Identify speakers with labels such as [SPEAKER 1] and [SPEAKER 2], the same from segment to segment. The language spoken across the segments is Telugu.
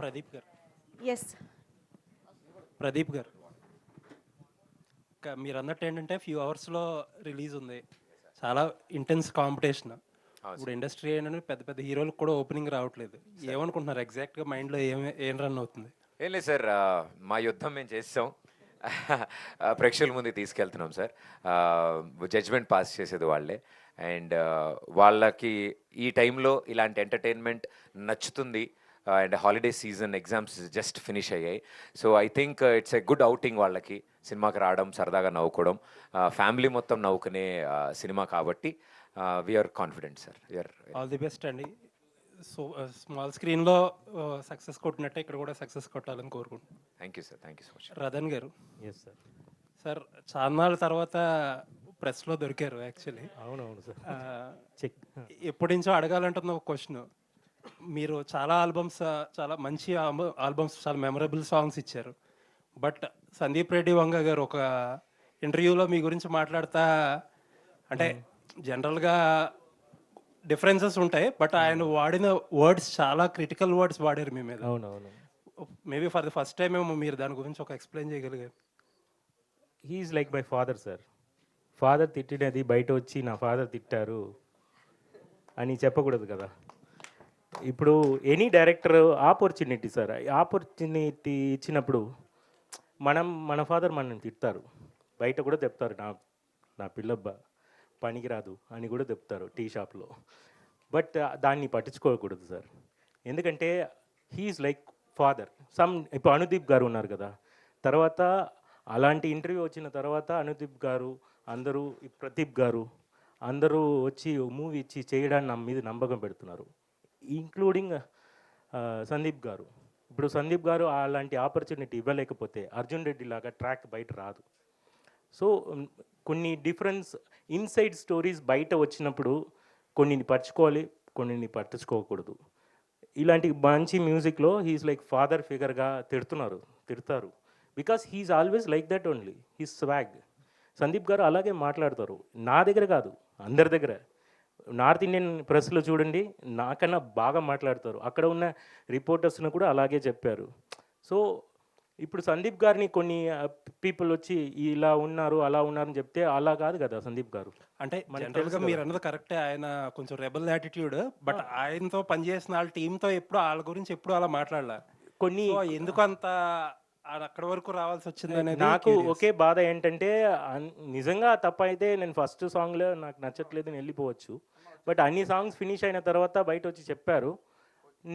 [SPEAKER 1] ప్రదీప్ గారు.
[SPEAKER 2] ఎస్.
[SPEAKER 1] ప్రదీప్ గారు, మీరు అన్నట్టు ఏంటంటే ఫ్యూ అవర్స్లో రిలీజ్ ఉంది, చాలా ఇంటెన్స్ కాంపిటీషన్. ఇప్పుడు ఇండస్ట్రీ ఏంటంటే పెద్ద పెద్ద హీరోలకు కూడా ఓపెనింగ్ రావట్లేదు. ఏమనుకుంటున్నారు ఎగ్జాక్ట్గా మైండ్లో ఏం రన్ అవుతుంది?
[SPEAKER 3] ఏం లేదు సార్, మా యుద్ధం మేము చేస్తాం. ప్రేక్షకుల ముందు తీసుకెళ్తున్నాం సార్. జడ్జ్మెంట్ పాస్ చేసేది వాళ్ళే. అండ్ వాళ్ళకి ఈ టైంలో ఇలాంటి ఎంటర్టైన్మెంట్ నచ్చుతుంది. And holiday season, exams just finish అయ్యాయి. So I think it's a good outing వాళ్ళకి, సినిమాకి రావడం, సరదాగా నవ్వుకోవడం, ఫ్యామిలీ మొత్తం నవ్వుకునే సినిమా కాబట్టి we're confident sir. We're
[SPEAKER 1] all the best అండి. సో స్మాల్ స్క్రీన్లో సక్సెస్ కొట్టినట్టే ఇక్కడ కూడా సక్సెస్ కొట్టాలని కోరుకుంటున్నాను.
[SPEAKER 3] Thank you sir, thank you so much.
[SPEAKER 1] Ratan garu,
[SPEAKER 4] yes sir.
[SPEAKER 1] Sir చాన్నాళ్ళ తర్వాత ప్రెస్లో దొరికారు యాక్చువల్లీ.
[SPEAKER 4] అవునవును సార్. చెక్.
[SPEAKER 1] ఎప్పటి నుంచో అడగాలంటున్న ఒక క్వశ్చన్. మీరు చాలా ఆల్బమ్స్, చాలా మంచి ఆల్బమ్స్, చాలా మెమరబుల్ సాంగ్స్ ఇచ్చారు. బట్ సందీప్ రెడ్డి వంగ గారు ఒక ఇంటర్వ్యూలో మీ గురించి మాట్లాడతా, అంటే జనరల్గా డిఫరెన్సెస్ ఉంటాయి, బట్ ఆయన వాడిన వర్డ్స్ చాలా క్రిటికల్ వర్డ్స్ వాడారు మీ మీద.
[SPEAKER 4] అవునవును.
[SPEAKER 1] Maybe for the first time ఏమో మీరు దాని గురించి ఒక ఎక్స్ప్లెయిన్ చేయగలిగారు.
[SPEAKER 4] He's like my father sir. Father తిట్టినది బయట వచ్చి నా ఫాదర్ తిట్టారు అని చెప్పకూడదు కదా. ఇప్పుడు any director opportunity sir, opportunity ఇచ్చినప్పుడు మన ఫాదర్ మనం తిడతారు, బయట కూడా చెప్తారు, నా పిల్లబ్బ పనికిరాదు అని కూడా చెప్తారు టీ షాప్లో. బట్ దాన్ని పట్టించుకోకూడదు సార్, ఎందుకంటే హీఈస్ లైక్ ఫాదర్. ఇప్పుడు అనుదీప్ గారు ఉన్నారు కదా, తర్వాత అలాంటి ఇంటర్వ్యూ వచ్చిన తర్వాత అనుదీప్ గారు, అందరూ ప్రదీప్ గారు అందరూ వచ్చి మూవీ ఇచ్చి చేయడానికి నా మీద నమ్మకం పెడుతున్నారు, ఇంక్లూడింగ్ సందీప్ గారు. ఇప్పుడు సందీప్ గారు అలాంటి ఆపర్చునిటీ ఇవ్వలేకపోతే అర్జున్ రెడ్డి లాగా ట్రాక్ బయట రాదు. సో కొన్ని డిఫరెన్స్ ఇన్సైడ్ స్టోరీస్ బయట వచ్చినప్పుడు కొన్నిని పరచుకోవాలి, కొన్నిని పట్టించుకోకూడదు. ఇలాంటి మంచి మ్యూజిక్లో హీఈస్ లైక్ ఫాదర్ ఫిగర్గా తిడతారు because he is always like that only, he's swag. Sandeep garu అలాగే మాట్లాడతారు, నా దగ్గర కాదు అందరి దగ్గర. నార్త్ ఇండియన్ ప్రెస్లో చూడండి, నాకన్నా బాగా మాట్లాడతారు. అక్కడ ఉన్న రిపోర్టర్స్ను కూడా అలాగే చెప్పారు. సో ఇప్పుడు సందీప్ గారిని కొన్ని పీపుల్ వచ్చి ఇలా ఉన్నారు అలా ఉన్నారని చెప్తే అలా కాదు కదా సందీప్ గారు.
[SPEAKER 1] అంటే జనరల్గా మీరు అన్నది కరెక్టే, ఆయన కొంచెం రెబల్ యాటిట్యూడ్, బట్ ఆయనతో పనిచేసిన వాళ్ళ టీంతో ఎప్పుడు వాళ్ళ గురించి ఎప్పుడు అలా మాట్లాడలే. కొన్ని ఎందుకు అంత అక్కడి వరకు రావాల్సి వచ్చింది అనేది
[SPEAKER 4] నాకు ఒకే బాధ ఏంటంటే, నిజంగా తప్ప అయితే నేను ఫస్ట్ సాంగ్లో నాకు నచ్చట్లేదు నేను వెళ్ళిపోవచ్చు. బట్ అన్ని సాంగ్స్ ఫినిష్ అయిన తర్వాత బయట వచ్చి చెప్పారు,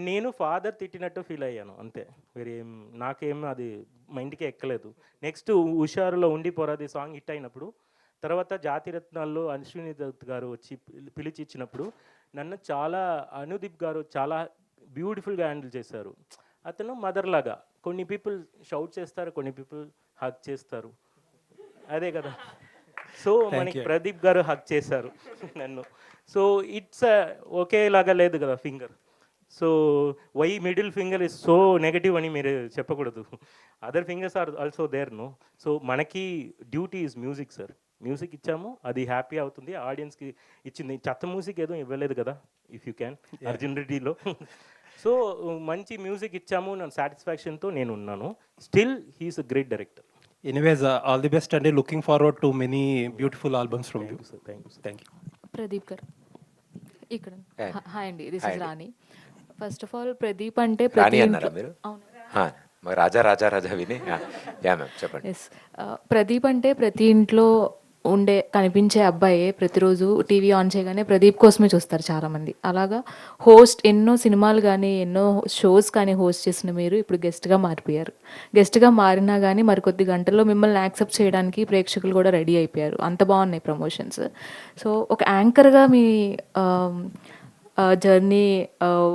[SPEAKER 4] నేను ఫాదర్ తిట్టినట్టు ఫీల్ అయ్యాను అంతే, వేరేం నాకేం అది మైండ్కే ఎక్కలేదు. నెక్స్ట్ హుషారులో ఉండిపోరాది సాంగ్ హిట్ అయినప్పుడు, తర్వాత జాతిరత్నాల్లో అశ్విని దత్ గారు వచ్చి పిలిచి ఇచ్చినప్పుడు నన్ను చాలా అనుదీప్ గారు చాలా బ్యూటిఫుల్గా హ్యాండిల్ చేశారు. అతను మదర్ లాగా. కొన్ని పీపుల్ షౌట్ చేస్తారు, కొన్ని పీపుల్ హగ్ చేస్తారు, అదే కదా. సో మనకి ప్రదీప్ గారు హగ్ చేశారు నన్ను. సో ఇట్స్ ఒకేలాగా లేదు కదా finger. So why middle finger is so negative అని మీరు చెప్పకూడదు, other fingers are also there no. సో మనకి duty is music sir. Music ఇచ్చాము, అది హ్యాపీ అవుతుంది, ఆడియన్స్కి ఇచ్చింది. చెత్త మ్యూజిక్ ఏదో ఇవ్వలేదు కదా, ఇఫ్ యూ క్యాన్ అర్జున్ రెడ్డిలో. సో మంచి మ్యూజిక్ ఇచ్చాము, నా సాటిస్ఫాక్షన్తో నేను ఉన్నాను. Still he's a great director.
[SPEAKER 1] Anyways all the best అండి, looking forward to many beautiful albums from you. Thank you.
[SPEAKER 5] Pradeep garu ఇక్కడ. హాయ్ అండి, this is Rani. First of all Pradeep అంటే ప్రదీప్ అంటే ప్రతి ఇంట్లో ఉండే కనిపించే అబ్బాయే ప్రతిరోజు టీవీ ఆన్ చేయగానే ప్రదీప్ కోసమే చూస్తారు చాలామంది. అలాగా హోస్ట్ ఎన్నో సినిమాలు కానీ ఎన్నో షోస్ కానీ హోస్ట్ చేసిన మీరు ఇప్పుడు గెస్ట్గా మారిపోయారు. గెస్ట్గా మారినా కానీ మరికొద్ది గంటల్లో మిమ్మల్ని యాక్సెప్ట్ చేయడానికి ప్రేక్షకులు కూడా రెడీ అయిపోయారు, అంత బాగున్నాయి ప్రమోషన్స్. సో ఒక యాంకర్గా మీ జర్నీ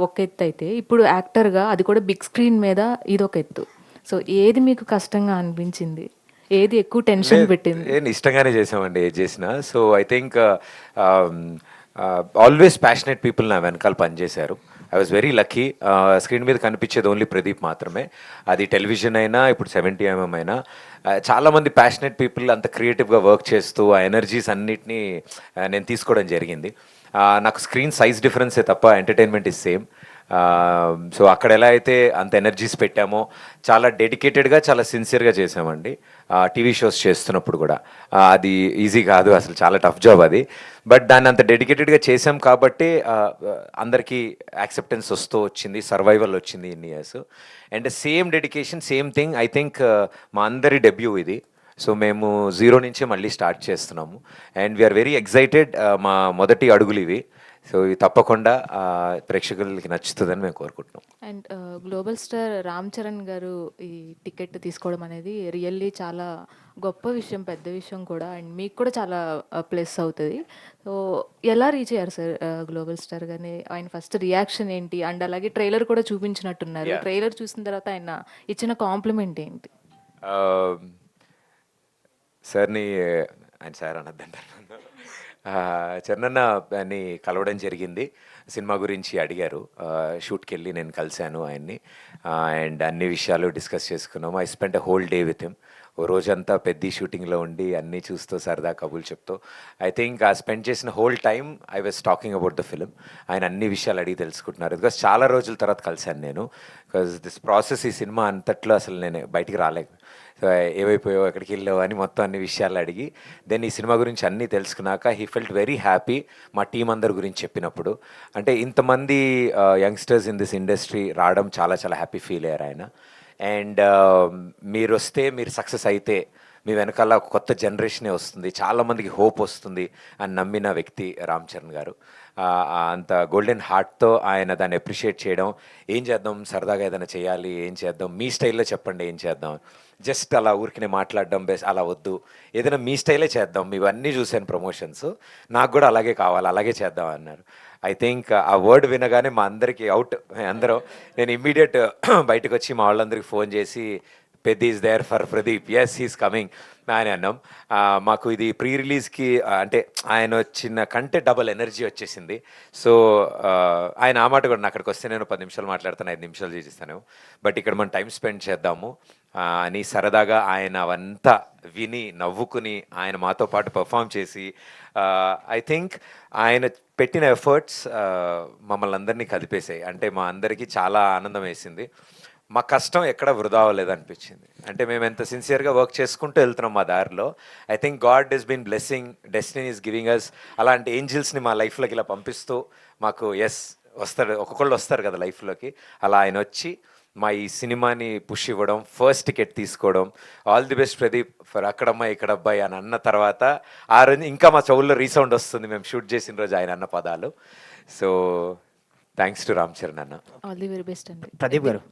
[SPEAKER 5] ఒక ఎత్తు అయితే, ఇప్పుడు యాక్టర్గా అది కూడా బిగ్ స్క్రీన్ మీద ఇదొక ఎత్తు. సో ఏది మీకు కష్టంగా అనిపించింది, ఏది ఎక్కువ టెన్షన్ పెట్టింది?
[SPEAKER 3] నేను ఇష్టంగానే చేసామండి ఏది చేసినా. So I think always passionate people నా వెనకాల పనిచేశారు. I was very lucky. Screen మీద కనిపించేది ఓన్లీ ప్రదీప్ మాత్రమే, అది టెలివిజన్ అయినా ఇప్పుడు 70mm అయినా. చాలామంది ప్యాషనెట్ పీపుల్ అంత క్రియేటివ్గా వర్క్ చేస్తూ ఆ ఎనర్జీస్ అన్నిటినీ నేను తీసుకోవడం జరిగింది. నాకు స్క్రీన్ సైజ్ డిఫరెన్సే తప్ప ఎంటర్టైన్మెంట్ ఇస్ సేమ్. సో అక్కడ ఎలా అయితే అంత ఎనర్జీస్ పెట్టామో చాలా డెడికేటెడ్గా చాలా సిన్సియర్గా చేసామండి. టీవీ షోస్ చేస్తున్నప్పుడు కూడా అది ఈజీ కాదు, అసలు చాలా టఫ్ జాబ్ అది. బట్ దాన్ని అంత డెడికేటెడ్గా చేసాం కాబట్టి అందరికీ యాక్సెప్టెన్స్ వస్తూ వచ్చింది, సర్వైవల్ వచ్చింది ఇన్ని years. And same dedication same thing I think మా అందరి డెబ్యూ ఇది. సో మేము జీరో నుంచే మళ్ళీ స్టార్ట్ చేస్తున్నాము అండ్ వీఆర్ వెరీ ఎక్సైటెడ్. మా మొదటి అడుగులు ఇవి. సో ఇది తప్పకుండా ప్రేక్షకులకి నచ్చుతుందని మేము కోరుకుంటున్నాం.
[SPEAKER 5] And global star Ram Charan గారు ఈ టికెట్ తీసుకోవడం అనేది రియల్లీ చాలా గొప్ప విషయం, పెద్ద విషయం కూడా. అండ్ మీకు కూడా చాలా ప్లస్ అవుతుంది. సో ఎలా రీచ్ అయ్యారు సార్ గ్లోబల్ స్టార్ గారిని? ఆయన ఫస్ట్ రియాక్షన్ ఏంటి? అండ్ అలాగే ట్రైలర్ కూడా చూపించినట్టున్నారు. ట్రైలర్ చూసిన తర్వాత ఆయన ఇచ్చిన కాంప్లిమెంట్ ఏంటి?
[SPEAKER 3] సార్ని ఆయన సార్ అనద్దంటారు. చరణ్ని కలవడం జరిగింది, సినిమా గురించి అడిగారు. షూట్కి వెళ్ళి నేను కలిశాను ఆయన్ని అండ్ అన్ని విషయాలు డిస్కస్ చేసుకున్నాము. I spend a whole day with him. ఓ రోజంతా పెద్ద షూటింగ్లో ఉండి అన్నీ చూస్తూ సరదా కబుర్లు చెప్తూ ఐ థింక్ ఆ స్పెండ్ చేసిన whole time I was talking about the film. ఆయన అన్ని విషయాలు అడిగి తెలుసుకుంటున్నారు. బికాస్ చాలా రోజుల తర్వాత కలిశాను నేను. బికాస్ దిస్ ప్రాసెస్ ఈ సినిమా అంతట్లో అసలు నేను బయటికి రాలేదు. సో ఏమైపోయావు, ఎక్కడికి వెళ్ళావు అని మొత్తం అన్ని విషయాలు అడిగి దెన్ ఈ సినిమా గురించి అన్నీ తెలుసుకున్నాక హీ ఫెల్ట్ వెరీ హ్యాపీ మా టీం అందరి గురించి చెప్పినప్పుడు. అంటే ఇంతమంది యంగ్స్టర్స్ ఇన్ దిస్ ఇండస్ట్రీ రావడం చాలా చాలా హ్యాపీ ఫీల్ అయ్యారు ఆయన. అండ్ మీరు వస్తే, మీరు సక్సెస్ అయితే మీ వెనకాల ఒక కొత్త జనరేషనే వస్తుంది, చాలామందికి హోప్ వస్తుంది అని నమ్మిన వ్యక్తి రామ్ చరణ్ గారు. అంత గోల్డెన్ హార్ట్తో ఆయన దాన్ని అప్రిషియేట్ చేయడం, ఏం చేద్దాం సరదాగా ఏదైనా చేయాలి, ఏం చేద్దాం మీ స్టైల్లో చెప్పండి ఏం చేద్దాం, జస్ట్ అలా ఊరికినే మాట్లాడడం బెస్ట్, అలా వద్దు ఏదైనా మీ స్టైలే చేద్దాం, ఇవన్నీ చూశాను ప్రమోషన్స్, నాకు కూడా అలాగే కావాలి, అలాగే చేద్దాం అన్నారు. ఐ థింక్ ఆ వర్డ్ వినగానే మా అందరికీ అవుట్ అందరం, నేను ఇమ్మీడియట్ బయటకు వచ్చి మా వాళ్ళందరికీ ఫోన్ చేసి Peddi is there for Pradeep, yes he's coming అని అన్నాం. మాకు ఇది ప్రీ రిలీజ్కి అంటే ఆయన వచ్చిన కంటే డబల్ ఎనర్జీ వచ్చేసింది. సో ఆయన ఆ మాట కూడా, నా అక్కడికి వస్తే నేను 10 నిమిషాలు మాట్లాడతాను, 5 నిమిషాలు చేసిస్తాను, బట్ ఇక్కడ మనం టైం స్పెండ్ చేద్దాము అని సరదాగా ఆయన అవంతా విని నవ్వుకుని ఆయన మాతో పాటు పర్ఫామ్ చేసి ఐ థింక్ ఆయన పెట్టిన ఎఫర్ట్స్ మమ్మల్ని అందరినీ కదిపేసాయి. అంటే మా అందరికీ చాలా ఆనందం వేసింది. మా కష్టం ఎక్కడ వృధా అవ్వలేదు అనిపించింది. అంటే మేము ఎంత సిన్సియర్గా వర్క్ చేసుకుంటూ వెళ్తున్నాం మా దారిలో. I think God is been blessing, destiny is giving us అలాంటి ఏంజిల్స్ని మా లైఫ్లోకి ఇలా పంపిస్తూ మాకు ఎస్ వస్తారు, ఒక్కొక్కళ్ళు వస్తారు కదా లైఫ్లోకి, అలా ఆయన వచ్చి మా ఈ సినిమాని పుష్ ఇవ్వడం, ఫస్ట్ టికెట్ తీసుకోవడం, all the best Pradeep for అక్కడమ్మాయి ఇక్కడ అబ్బాయి అని అన్న తర్వాత ఆ రోజు ఇంకా మా చెవుల్లో రీసౌండ్ వస్తుంది మేము షూట్ చేసిన రోజు ఆయన అన్న పదాలు. So thanks to Ram Charan అన్న.
[SPEAKER 5] ఆల్ ది వెరీ బెస్ట్ అండి.
[SPEAKER 2] ప్రదీప్ గారు,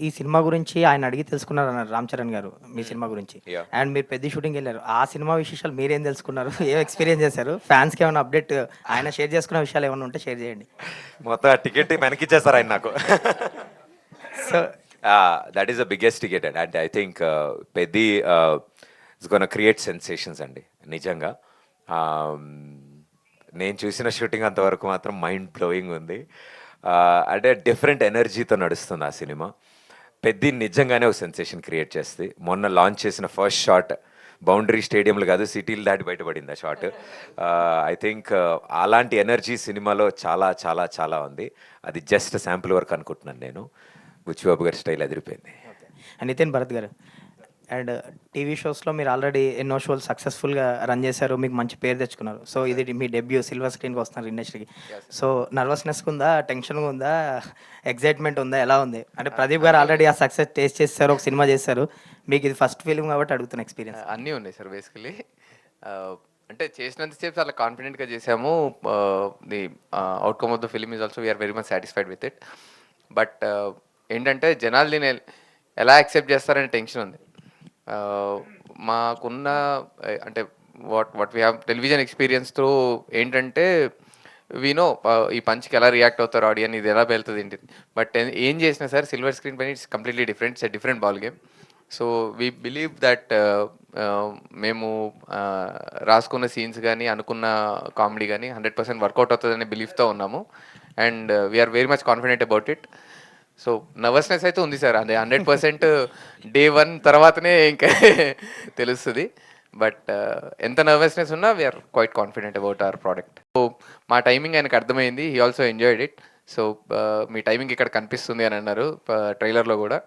[SPEAKER 2] ఈ సినిమా గురించి ఆయన అడిగి తెలుసుకున్నారు అన్నారు రామ్ చరణ్ గారు మీ సినిమా గురించి. అండ్ మీరు పెద్ద షూటింగ్ వెళ్ళారు, ఆ సినిమా విశేషాలు మీరేం తెలుసుకున్నారు, ఏం ఎక్స్పీరియన్స్ చేశారు, ఫ్యాన్స్కి ఏమైనా అప్డేట్ ఆయన షేర్ చేసుకున్న విషయాలు ఏమైనా ఉంటే షేర్ చేయండి.
[SPEAKER 3] మొత్తం ఆ టికెట్ వెనకిచ్చేస్తారు ఆయన నాకు.
[SPEAKER 2] So
[SPEAKER 3] that is the biggest ticket అండి. అంటే I think Peddi it's gonna create sensations అండి నిజంగా. నేను చూసిన షూటింగ్ అంతవరకు మాత్రం మైండ్ బ్లోయింగ్ ఉంది. అంటే డిఫరెంట్ ఎనర్జీతో నడుస్తుంది ఆ సినిమా. పెద్ది నిజంగానే ఒక సెన్సేషన్ క్రియేట్ చేస్తుంది. మొన్న లాంచ్ చేసిన ఫస్ట్ షాట్ బౌండరీ స్టేడియంలు కాదు, సిటీలు దాటి బయటపడింది ఆ షాట్. ఐ థింక్ అలాంటి ఎనర్జీ సినిమాలో చాలా చాలా చాలా ఉంది. అది జస్ట్ శాంపుల్ వర్క్ అనుకుంటున్నాను నేను. బుచ్చిబాబు గారి స్టైల్ అదిరిపోయింది.
[SPEAKER 2] నితిన్ భరత్ గారు, అండ్ టీవీ షోస్లో మీరు ఆల్రెడీ ఎన్నో షోలు సక్సెస్ఫుల్గా రన్ చేశారు, మీకు మంచి పేరు తెచ్చుకున్నారు. సో ఇది మీ డెబ్యూ, సిల్వర్ స్క్రీన్కి వస్తున్నారు ఇండస్ట్రీకి. సో నర్వస్నెస్గా ఉందా, టెన్షన్గా ఉందా, ఎగ్జైట్మెంట్ ఉందా, ఎలా ఉంది? అంటే ప్రదీప్ గారు ఆల్రెడీ ఆ సక్సెస్ టేస్ట్ చేస్తారు, ఒక సినిమా చేశారు, మీకు ఇది ఫస్ట్ ఫిలిం కాబట్టి అడుగుతున్న ఎక్స్పీరియన్స్.
[SPEAKER 6] అన్నీ ఉన్నాయి సార్ బేసికలీ. అంటే చేసినంతసేపు చాలా కాన్ఫిడెంట్గా చేసాము. The outcome of the film is also we're very much satisfied with it. But ఏంటంటే జనాలు దీన్ని ఎలా యాక్సెప్ట్ చేస్తారనే టెన్షన్ ఉంది. మాకున్న అంటే వాట్ వీ హ్యావ్ టెలివిజన్ ఎక్స్పీరియన్స్తో ఏంటంటే వీనో ఈ పంచ్కి ఎలా రియాక్ట్ అవుతారు ఆడియన్స్, ఇది ఎలా వెళ్తుంది ఏంటి. బట్ ఏం చేసినా సార్ సిల్వర్ స్క్రీన్ పైన it's completely different, it's a different ball game. So we believe that మేము రాసుకున్న సీన్స్ కానీ అనుకున్న కామెడీ కానీ 100% వర్కౌట్ అవుతుందనే బిలీఫ్తో ఉన్నాము. And we are very much confident about it. So nervousness అయితే ఉంది సార్, అదే 100% డే 1 తర్వాతనే ఇంకా తెలుస్తుంది. బట్ ఎంత నర్వస్నెస్ ఉన్నా we're quite confident about our product. So మా టైమింగ్ ఆయనకు అర్థమైంది, he also enjoyed it. So మీ టైమింగ్ ఇక్కడ కనిపిస్తుంది అని అన్నారు ట్రైలర్లో కూడా.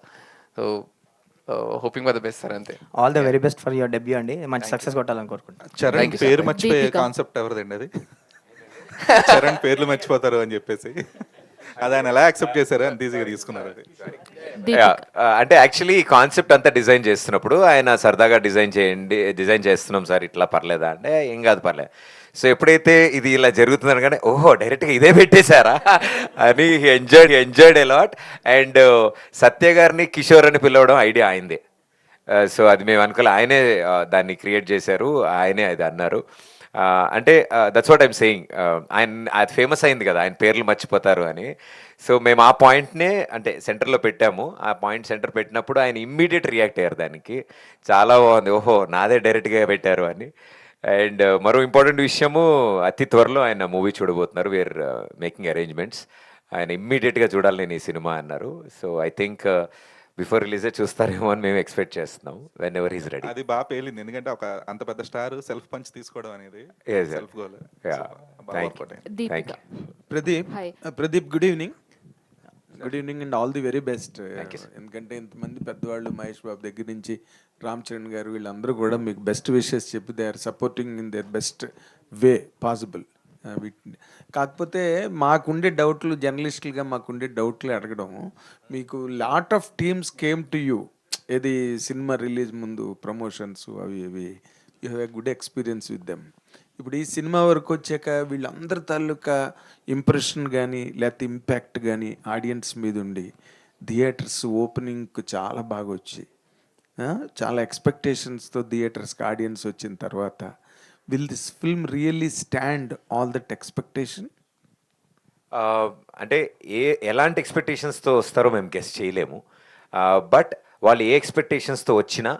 [SPEAKER 6] So hoping for the best sir, అంతే.
[SPEAKER 2] All the very best for your debut అండి, మంచి సక్సెస్ కొట్టాలని కోరుకుంటున్నాను.
[SPEAKER 7] Charan
[SPEAKER 6] Thank you, sir.
[SPEAKER 7] పేరు మర్చిపోయే
[SPEAKER 5] దీపిక.
[SPEAKER 7] కాన్సెప్ట్ ఎవరిదండి అది? చరణ్ పేర్లు మర్చిపోతారు అని చెప్పేసి అది ఆయన ఎలా యాక్సెప్ట్ చేశారు అంత ఈజీగా తీసుకున్నారు అది.
[SPEAKER 3] Yeah, అంటే యాక్చువల్లీ ఈ కాన్సెప్ట్ అంతా డిజైన్ చేస్తున్నప్పుడు ఆయన సరదాగా డిజైన్ చేస్తున్నాం సార్, ఇట్లా పర్లేదా అంటే ఏం కాదు పర్లేదు. సో ఎప్పుడైతే ఇది ఇలా జరుగుతుందని కానీ ఓహో డైరెక్ట్గా ఇదే పెట్టేశారా అని ఎంజాయ్డ్ అలాట్. అండ్ సత్య గారిని కిషోర్ అని పిలవడం ఐడియా అయింది. సో అది మేము అనుకోలే, ఆయనే దాన్ని క్రియేట్ చేశారు, ఆయనే అది అన్నారు. అంటే దట్స్ వాట్ ఐమ్ సేయింగ్, ఆయన అది ఫేమస్ అయింది కదా ఆయన పేర్లు మర్చిపోతారు అని. సో మేము ఆ పాయింట్నే అంటే సెంటర్లో పెట్టాము. ఆ పాయింట్ సెంటర్ పెట్టినప్పుడు ఆయన ఇమ్మీడియట్ రియాక్ట్ అయ్యారు దానికి. చాలా బాగుంది, ఓహో నాదే డైరెక్ట్గా పెట్టారు అని. అండ్ మరో ఇంపార్టెంట్ విషయము, అతి త్వరలో ఆయన మూవీ చూడబోతున్నారు. We're making arrangements. ఆయన ఇమ్మీడియట్గా చూడాలి నేను ఈ సినిమా అన్నారు. సో ఐ థింక్ బిఫోర్ రిలీజే చూస్తారేమో అని మేము ఎక్స్పెక్ట్ చేస్తున్నాం, వెన్ ఎవర్ ఈజ్ రెడీ.
[SPEAKER 7] అది బాగా పేలింది, ఎందుకంటే ఒక అంత పెద్ద స్టార్ సెల్ఫ్ పంచ్ తీసుకోవడం అనేది
[SPEAKER 3] Yes, sir.
[SPEAKER 7] Self goal.
[SPEAKER 3] Thank you.
[SPEAKER 5] Deepika.
[SPEAKER 8] Pradeep
[SPEAKER 5] Hi.
[SPEAKER 8] Pradeep good evening. Good evening and all the very best. ఎందుకంటే ఇంతమంది పెద్దవాళ్ళు మహేష్ బాబు దగ్గర నుంచి రామ్ చరణ్ గారు వీళ్ళందరూ కూడా మీకు బెస్ట్ విషెస్ చెప్పి they are supporting in their best way possible. వీటిని కాకపోతే మాకుండే డౌట్లు, జర్నలిస్టులుగా మాకుండే డౌట్లు అడగడం, మీకు lot of teams came to you ఏది సినిమా రిలీజ్ ముందు ప్రమోషన్స్ అవి ఇవి, you have a good experience with them. ఇప్పుడు ఈ సినిమా వరకు వచ్చాక వీళ్ళందరి తాలూకా ఇంప్రెషన్ కానీ లేకపోతే ఇంపాక్ట్ కానీ ఆడియన్స్ మీద ఉండి థియేటర్స్ ఓపెనింగ్కి చాలా బాగా వచ్చి చాలా ఎక్స్పెక్టేషన్స్తో థియేటర్స్కి ఆడియన్స్ వచ్చిన తర్వాత will this film really stand all that expectation?
[SPEAKER 3] అంటే ఎలాంటి ఎక్స్పెక్టేషన్స్తో వస్తారో మేము గెస్ చేయలేము. బట్ వాళ్ళు ఏ ఎక్స్పెక్టేషన్స్తో వచ్చినా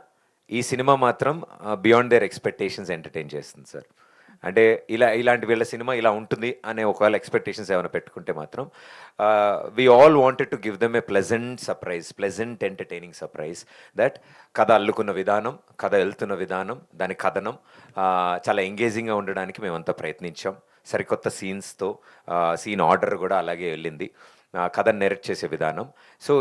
[SPEAKER 3] ఈ సినిమా మాత్రం బియాండ్ దేర్ ఎక్స్పెక్టేషన్స్ ఎంటర్టైన్ చేస్తుంది సార్. అంటే ఇలాంటి వీళ్ళ సినిమా ఇలా ఉంటుంది అనే ఒకవేళ ఎక్స్పెక్టేషన్స్ ఏమైనా పెట్టుకుంటే మాత్రం we all wanted to give them a pleasant surprise, pleasant entertaining surprise. That కథ అల్లుకున్న విధానం, కథ వెళ్తున్న విధానం, దాని కథనం చాలా ఎంగేజింగ్గా ఉండడానికి మేమంతా ప్రయత్నించాం. సరికొత్త సీన్స్తో, సీన్ ఆర్డర్ కూడా అలాగే వెళ్ళింది, కథను నెరెక్ట్ చేసే విధానం. సో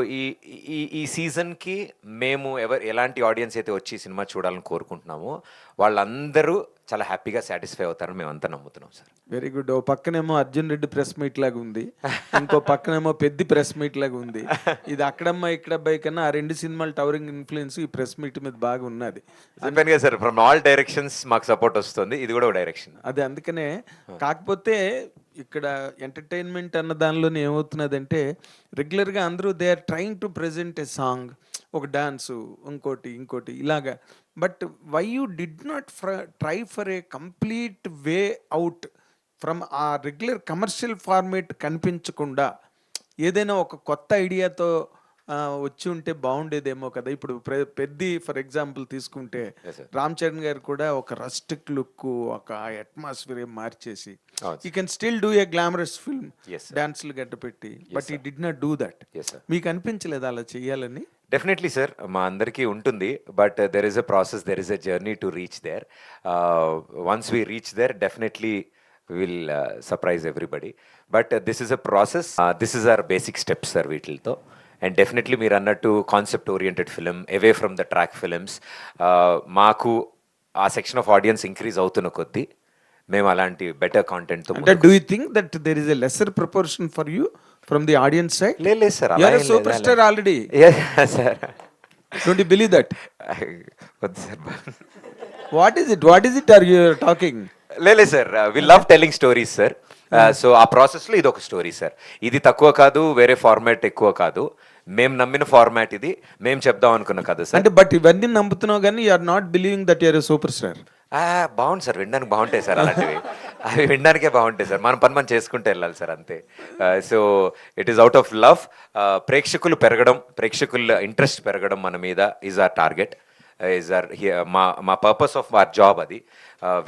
[SPEAKER 3] ఈ సీజన్కి మేము ఎలాంటి ఆడియన్స్ అయితే వచ్చి సినిమా చూడాలని కోరుకుంటున్నామో వాళ్ళందరూ చాలా హ్యాపీగా సాటిస్ఫై అవుతారని మేమంతా నమ్ముతున్నాం సార్.
[SPEAKER 8] Very good. ఓ పక్కనేమో అర్జున్ రెడ్డి ప్రెస్ మీట్ లాగా ఉంది, ఇంకో పక్కనేమో పెద్ద ప్రెస్ మీట్ లాగా ఉంది. ఇది అక్కడమ్మా ఇక్కడబ్బాయి కన్నా ఆ రెండు సినిమాలు టవరింగ్ ఇన్ఫ్లుయెన్స్ ఈ ప్రెస్ మీట్ మీద బాగా ఉన్నది.
[SPEAKER 3] చెప్పాను కదా సార్, ఫ్రమ్ ఆల్ డైరెక్షన్స్ మాకు సపోర్ట్ వస్తుంది, ఇది కూడా ఒక డైరెక్షన్.
[SPEAKER 8] అదే అందుకనే. కాకపోతే ఇక్కడ ఎంటర్టైన్మెంట్ అన్న దానిలోనే ఏమవుతున్నదంటే రెగ్యులర్గా అందరూ they are trying to present a song, ఒక డాన్సు, ఇంకోటి ఇలాగా. But why you did not try for a complete way out from ఆ రెగ్యులర్ కమర్షియల్ ఫార్మేట్ కనిపించకుండా ఏదైనా ఒక కొత్త ఐడియాతో వచ్చి ఉంటే బాగుండేదేమో కదా. ఇప్పుడు పెద్ద ఫర్ ఎగ్జాంపుల్ తీసుకుంటే రామ్ చరణ్ గారు కూడా ఒక రస్టిక్ లుక్, ఒక అట్మాస్ఫియర్ మార్చేసి you can still do a glamorous film, డాన్స్లు గడ్డ పెట్టి, బట్ ఈ డిడ్ నాట్ డూ దట్. మీకు అనిపించలేదు అలా చెయ్యాలని?
[SPEAKER 3] డెఫినెట్లీ సార్, మా అందరికీ ఉంటుంది, but there is a process, there is a journey to reach there. Once we reach there definitely will surprise everybody. But this is a process, this is our basic steps sir వీటితో. అండ్ డెఫినెట్లీ మీరు అన్నట్టు concept oriented film, away from the track films, మాకు ఆ సెక్షన్ ఆఫ్ ఆడియన్స్ ఇంక్రీజ్ అవుతున్న కొద్దీ మేము అలాంటి బెటర్ కాంటెంట్తో.
[SPEAKER 8] అంటే do you think that there is a lesser proportion for you from the audience side?
[SPEAKER 3] లేదు sir,
[SPEAKER 8] you are a super star already.
[SPEAKER 3] Sir
[SPEAKER 8] don't you believe that?
[SPEAKER 3] వద్దు sir.
[SPEAKER 8] What is it are you talking?
[SPEAKER 3] లేదు sir, we love telling stories sir. So uh ప్రాసెస్లో ఇది ఒక స్టోరీ సార్. ఇది తక్కువ కాదు, వేరే ఫార్మాట్ ఎక్కువ కాదు, మేము నమ్మిన ఫార్మాట్ ఇది, మేము చెప్దాం అనుకున్న కథ సార్.
[SPEAKER 8] అంటే బట్ ఇవన్నీ నమ్ముతున్నావు కానీ you are not believing that you are a super star.
[SPEAKER 3] బాగుంది సార్, వినడానికి బాగుంటాయి సార్ అలాంటివి. అవి వినడానికే బాగుంటాయి సార్, మన పని మనం చేసుకుంటూ వెళ్ళాలి సార్, అంతే. So it is out of love. ప్రేక్షకులు పెరగడం, ప్రేక్షకుల ఇంట్రెస్ట్ పెరగడం మన మీద is our target, is our మా పర్పస్ ఆఫ్ అవర్ జాబ్ అది.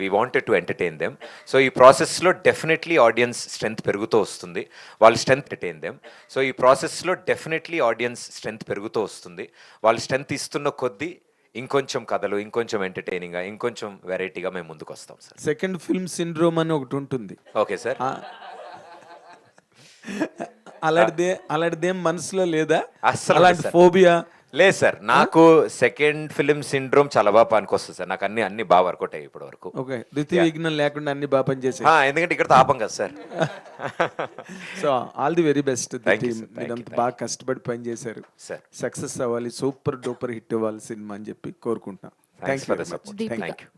[SPEAKER 3] We wanted to entertain them. So ఈ ప్రాసెస్లో డెఫినెట్లీ ఆడియన్స్ స్ట్రెంత్ పెరుగుతూ వస్తుంది, వాళ్ళు స్ట్రెంత్ ఎంటర్టైన్ దెమ్. సో ఈ ప్రాసెస్లో డెఫినెట్లీ ఆడియన్స్ స్ట్రెంత్ పెరుగుతూ వస్తుంది, వాళ్ళు స్ట్రెంత్ ఇస్తున్న కొద్దీ ఇంకొంచెం కథలు, ఇంకొంచెం ఎంటర్టైనింగ్గా, ఇంకొంచెం వెరైటీగా మేము ముందుకు వస్తాం సార్.
[SPEAKER 8] సెకండ్ ఫిల్మ్ సిండ్రోమ్ అని ఒకటి ఉంటుంది.
[SPEAKER 3] Okay sir.
[SPEAKER 8] అలాంటిదేం మనసులో లేదా?
[SPEAKER 3] అస్సలు
[SPEAKER 8] అలాంటి
[SPEAKER 3] ఉండదు సార్.
[SPEAKER 8] ఫోబియా?
[SPEAKER 3] లేదు సార్, నాకు సెకండ్ ఫిలిం సిండ్రోమ్ చాలా బాగా పనికొస్తుంది సార్. నాకు అన్ని బాగా వర్కౌట్ అయ్యాయి ఇప్పటి వరకు.
[SPEAKER 8] ఓకే, ద్వితీయ విఘ్నం లేకుండా అన్ని బాగా పనిచేసాయి.
[SPEAKER 3] ఎందుకంటే ఇక్కడ ఆపం కదా sir.
[SPEAKER 8] So all the very best.
[SPEAKER 3] Thank you, sir. Thank you,
[SPEAKER 8] మీరంతా
[SPEAKER 3] thank
[SPEAKER 8] బాగా కష్టపడి పనిచేశారు.
[SPEAKER 3] సార్,
[SPEAKER 8] సక్సెస్ అవ్వాలి, సూపర్ డూపర్ హిట్ అవ్వాలి సినిమా అని చెప్పి కోరుకుంటున్నాం.
[SPEAKER 3] Thanks for the support.
[SPEAKER 5] Deepika.
[SPEAKER 3] Thank you.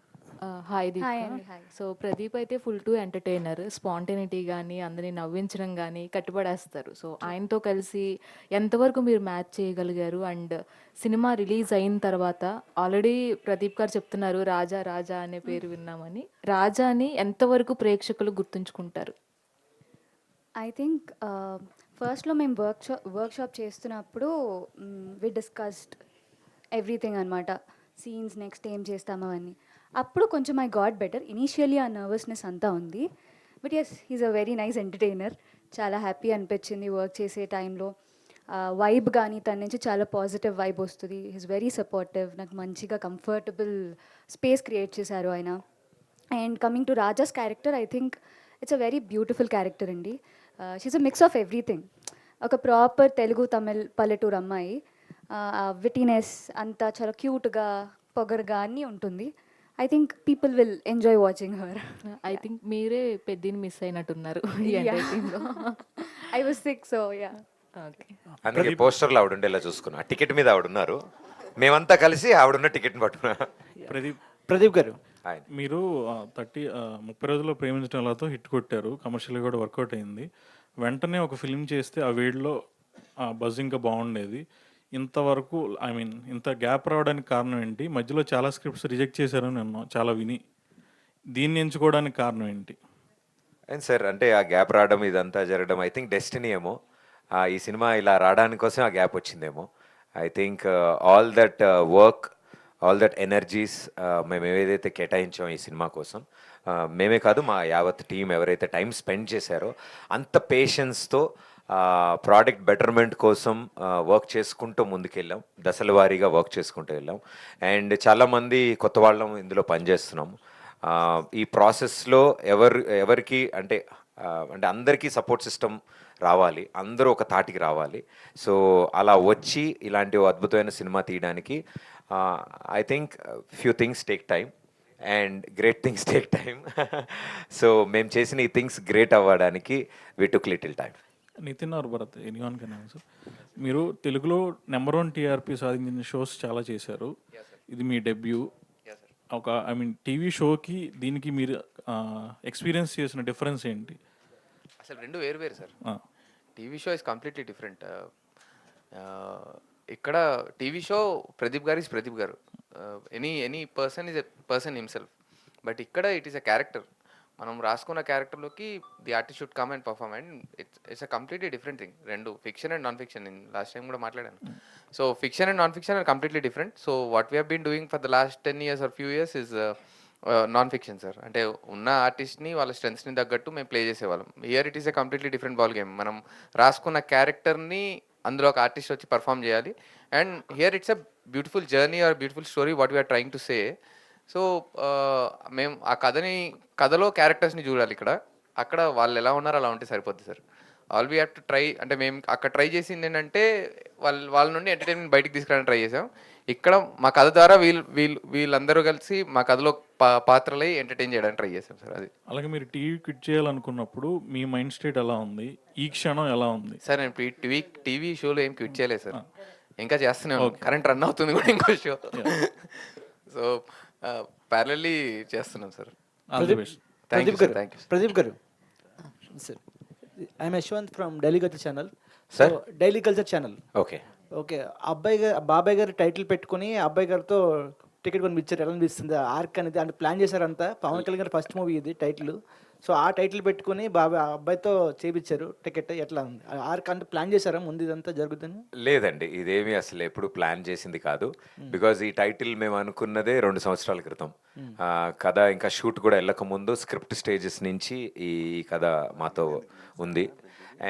[SPEAKER 5] Hi
[SPEAKER 9] hi
[SPEAKER 5] Deepika.
[SPEAKER 9] అండి, హాయ్.
[SPEAKER 5] సో ప్రదీప్ అయితే ఫుల్ టు ఎంటర్టైనర్, స్పాంటేనిటీ కానీ అందరిని నవ్వించడం కానీ కట్టుబడేస్తారు. సో ఆయనతో కలిసి ఎంతవరకు మీరు మ్యాచ్ చేయగలిగారు? అండ్ సినిమా రిలీజ్ అయిన తర్వాత ఆల్రెడీ ప్రదీప్ గారు చెప్తున్నారు రాజా రాజా అనే పేరు విన్నామని. రాజాని ఎంతవరకు ప్రేక్షకులు గుర్తుంచుకుంటారు?
[SPEAKER 9] ఐ థింక్ ఫస్ట్లో మేము వర్క్షాప్ చేస్తున్నప్పుడు వి డిస్కస్డ్ ఎవ్రీథింగ్ అనమాట. సీన్స్ నెక్స్ట్ ఏం చేస్తామో అని. అప్పుడు కొంచెం ఐ గాట్ బెటర్. ఇనీషియల్లీ ఆ నర్వస్నెస్ అంతా ఉంది, but yes he's a very nice entertainer. చాలా హ్యాపీ అనిపించింది వర్క్ చేసే టైంలో. వైబ్ కానీ తన నుంచి చాలా పాజిటివ్ వైబ్ వస్తుంది. He's very supportive. నాకు మంచిగా కంఫర్టబుల్ స్పేస్ క్రియేట్ చేశారు ఆయన. And coming to Raja's character, I think it's a very beautiful character అండి. She's a mix of everything. ఒక ప్రాపర్ తెలుగు తమిళ్ పల్లెటూరు అమ్మాయి. విటీనెస్ అంతా చాలా క్యూట్గా పొగరుగా అన్నీ ఉంటుంది. I think people will enjoy watching her.
[SPEAKER 5] I think మీరే పెద్దని మిస్ అయినట్టున్నారు ఈ
[SPEAKER 9] Yeah.
[SPEAKER 5] ఎంటైర్ టీంలో.
[SPEAKER 9] I was sick, so yeah.
[SPEAKER 5] Okay.
[SPEAKER 3] అందుకే పోస్టర్లో ఆవిడ ఉండేలా చూసుకున్నా. టికెట్ మీద ఆవిడ ఉన్నారు, మేమంతా కలిసి ఆవిడున్న టికెట్ని పట్టుకున్నా.
[SPEAKER 10] ప్రదీప్ గారు,
[SPEAKER 3] ఆయన
[SPEAKER 11] మీరు 30 రోజుల్లో ప్రేమించడం ఎలాతో హిట్ కొట్టారు, కమర్షియల్గా కూడా వర్కౌట్ అయింది. వెంటనే ఒక ఫిల్మ్ చేస్తే ఆ వేడిలో బజ్ ఇంకా బాగుండేది. ఇంతవరకు ఇంత గ్యాప్ రావడానికి కారణం ఏంటి? మధ్యలో చాలా స్క్రిప్ట్స్ రిజెక్ట్ చేశారని నేను చాలా విని, దీన్ని ఎంచుకోవడానికి కారణం ఏంటి?
[SPEAKER 3] అండ్ సార్, అంటే ఆ గ్యాప్ రావడం ఇదంతా జరగడం ఐ థింక్ డెస్టినీ ఏమో. ఈ సినిమా ఇలా రావడానికి కోసం ఆ గ్యాప్ వచ్చిందేమో. I think all that work, all that energies మేము ఏదైతే కేటాయించామో ఈ సినిమా కోసం, మేమే కాదు మా యావత్ టీం ఎవరైతే టైం స్పెండ్ చేశారో అంత పేషెన్స్తో ప్రోడక్ట్ బెటర్మెంట్ కోసం వర్క్ చేసుకుంటూ ముందుకెళ్ళాం. దశల వారీగా వర్క్ చేసుకుంటూ వెళ్ళాం. అండ్ చాలామంది కొత్త వాళ్ళం ఇందులో పనిచేస్తున్నాం. ఈ ప్రాసెస్లో ఎవరికి అంటే అందరికీ సపోర్ట్ సిస్టమ్ రావాలి, అందరూ ఒక తాటికి రావాలి. సో అలా వచ్చి ఇలాంటి ఓ అద్భుతమైన సినిమా తీయడానికి I think few things take time and great things take time. So మేము చేసిన ఈ థింగ్స్ గ్రేట్ అవ్వడానికి we took little time.
[SPEAKER 11] Nitin or Bharat, anyone can answer. మీరు తెలుగులో నెంబర్ 1 టీఆర్పీ సాధించిన షోస్ చాలా చేశారు. ఇది మీ డెబ్యూ. ఒక టీవీ షోకి దీనికి మీరు ఎక్స్పీరియన్స్ చేసిన డిఫరెన్స్ ఏంటి?
[SPEAKER 6] అసలు రెండు వేరు sir. TV show is completely different. ఇక్కడ TV show Pradeep garu is Pradeep garu, any person is a person himself. But ఇక్కడ ఇట్ ఈస్ ఎ క్యారెక్టర్. మనం రాసుకున్న క్యారెక్టర్లోకి the artist should come and perform, and it's a completely different thing. రెండు ఫిక్షన్ అండ్ నాన్ ఫిక్షన్. నేను లాస్ట్ టైం కూడా మాట్లాడాను. So fiction and non fiction are completely different. So what we have been doing for the last 10 years or few years is non fiction sir. అంటే ఉన్న ఆర్టిస్ట్ని వాళ్ళ స్ట్రెంగ్స్ని తగ్గట్టు మేము ప్లే చేసేవాళ్ళం. Here it is a completely different ball game. మనం రాసుకున్న క్యారెక్టర్ని అందులో ఒక ఆర్టిస్ట్ వచ్చి పర్ఫామ్ చేయాలి. And here it's a beautiful journey or beautiful story what we are trying to say. So మేము ఆ కథలో క్యారెక్టర్స్ని చూడాలి. అక్కడ వాళ్ళు ఎలా ఉన్నారో అలా ఉంటే సరిపోద్ది sir. All we have to try. అంటే మేము అక్కడ ట్రై చేసింది ఏంటంటే వాళ్ళ నుండి ఎంటర్టైన్మెంట్ బయటికి తీసుకురావడానికి ట్రై చేసాం. ఇక్కడ మా కథ ద్వారా వీళ్ళందరూ కలిసి మా కథలో పాత్రలై ఎంటర్టైన్ చేయడానికి ట్రై చేసాం సార్. అది
[SPEAKER 11] అలాగే మీరు టీవీ క్విట్ చేయాలనుకున్నప్పుడు మీ మైండ్ స్టేట్ ఎలా ఉంది? ఈ క్షణం ఎలా ఉంది?
[SPEAKER 6] సార్ నేను టీవీ షోలో ఏం క్విట్ చేయలేదు సార్. ఇంకా చేస్తూనే కరెంట్ రన్ అవుతుంది కూడా ఇంకో షో. సో ప్యారలీ చేస్తున్నాం సార్.
[SPEAKER 10] ప్రదీప్ గారు, sir I'm Yashwant from daily culture channel.
[SPEAKER 3] Sir,
[SPEAKER 10] daily culture channel.
[SPEAKER 3] Okay
[SPEAKER 10] okay, బాబాయ్ గారు టైటిల్ పెట్టుకుని అబ్బాయి గారితో టికెట్ కొనిపించారు. ఎలా అనిపిస్తుంది ఆర్క్ అనేది? అంటే ప్లాన్ చేశారంతా. పవన్ కళ్యాణ్ గారు ఫస్ట్ మూవీ ఇది టైటిల్. సో ఆ టైటిల్ పెట్టుకుని అబ్బాయితో చేయించారు టికెట్. ఎట్లా ఉంది ఆర్క్? అంటే ప్లాన్ చేశారా ముందు ఇదంతా జరుగుతుంది?
[SPEAKER 3] లేదండి, ఇదేమీ అసలు ఎప్పుడు ప్లాన్ చేసింది కాదు. బికాజ్ ఈ టైటిల్ మేము అనుకున్నదే 2 సంవత్సరాల క్రితం. కథ ఇంకా షూట్ కూడా వెళ్ళక ముందు స్క్రిప్ట్ స్టేజెస్ నుంచి ఈ కథ మాతో ఉంది.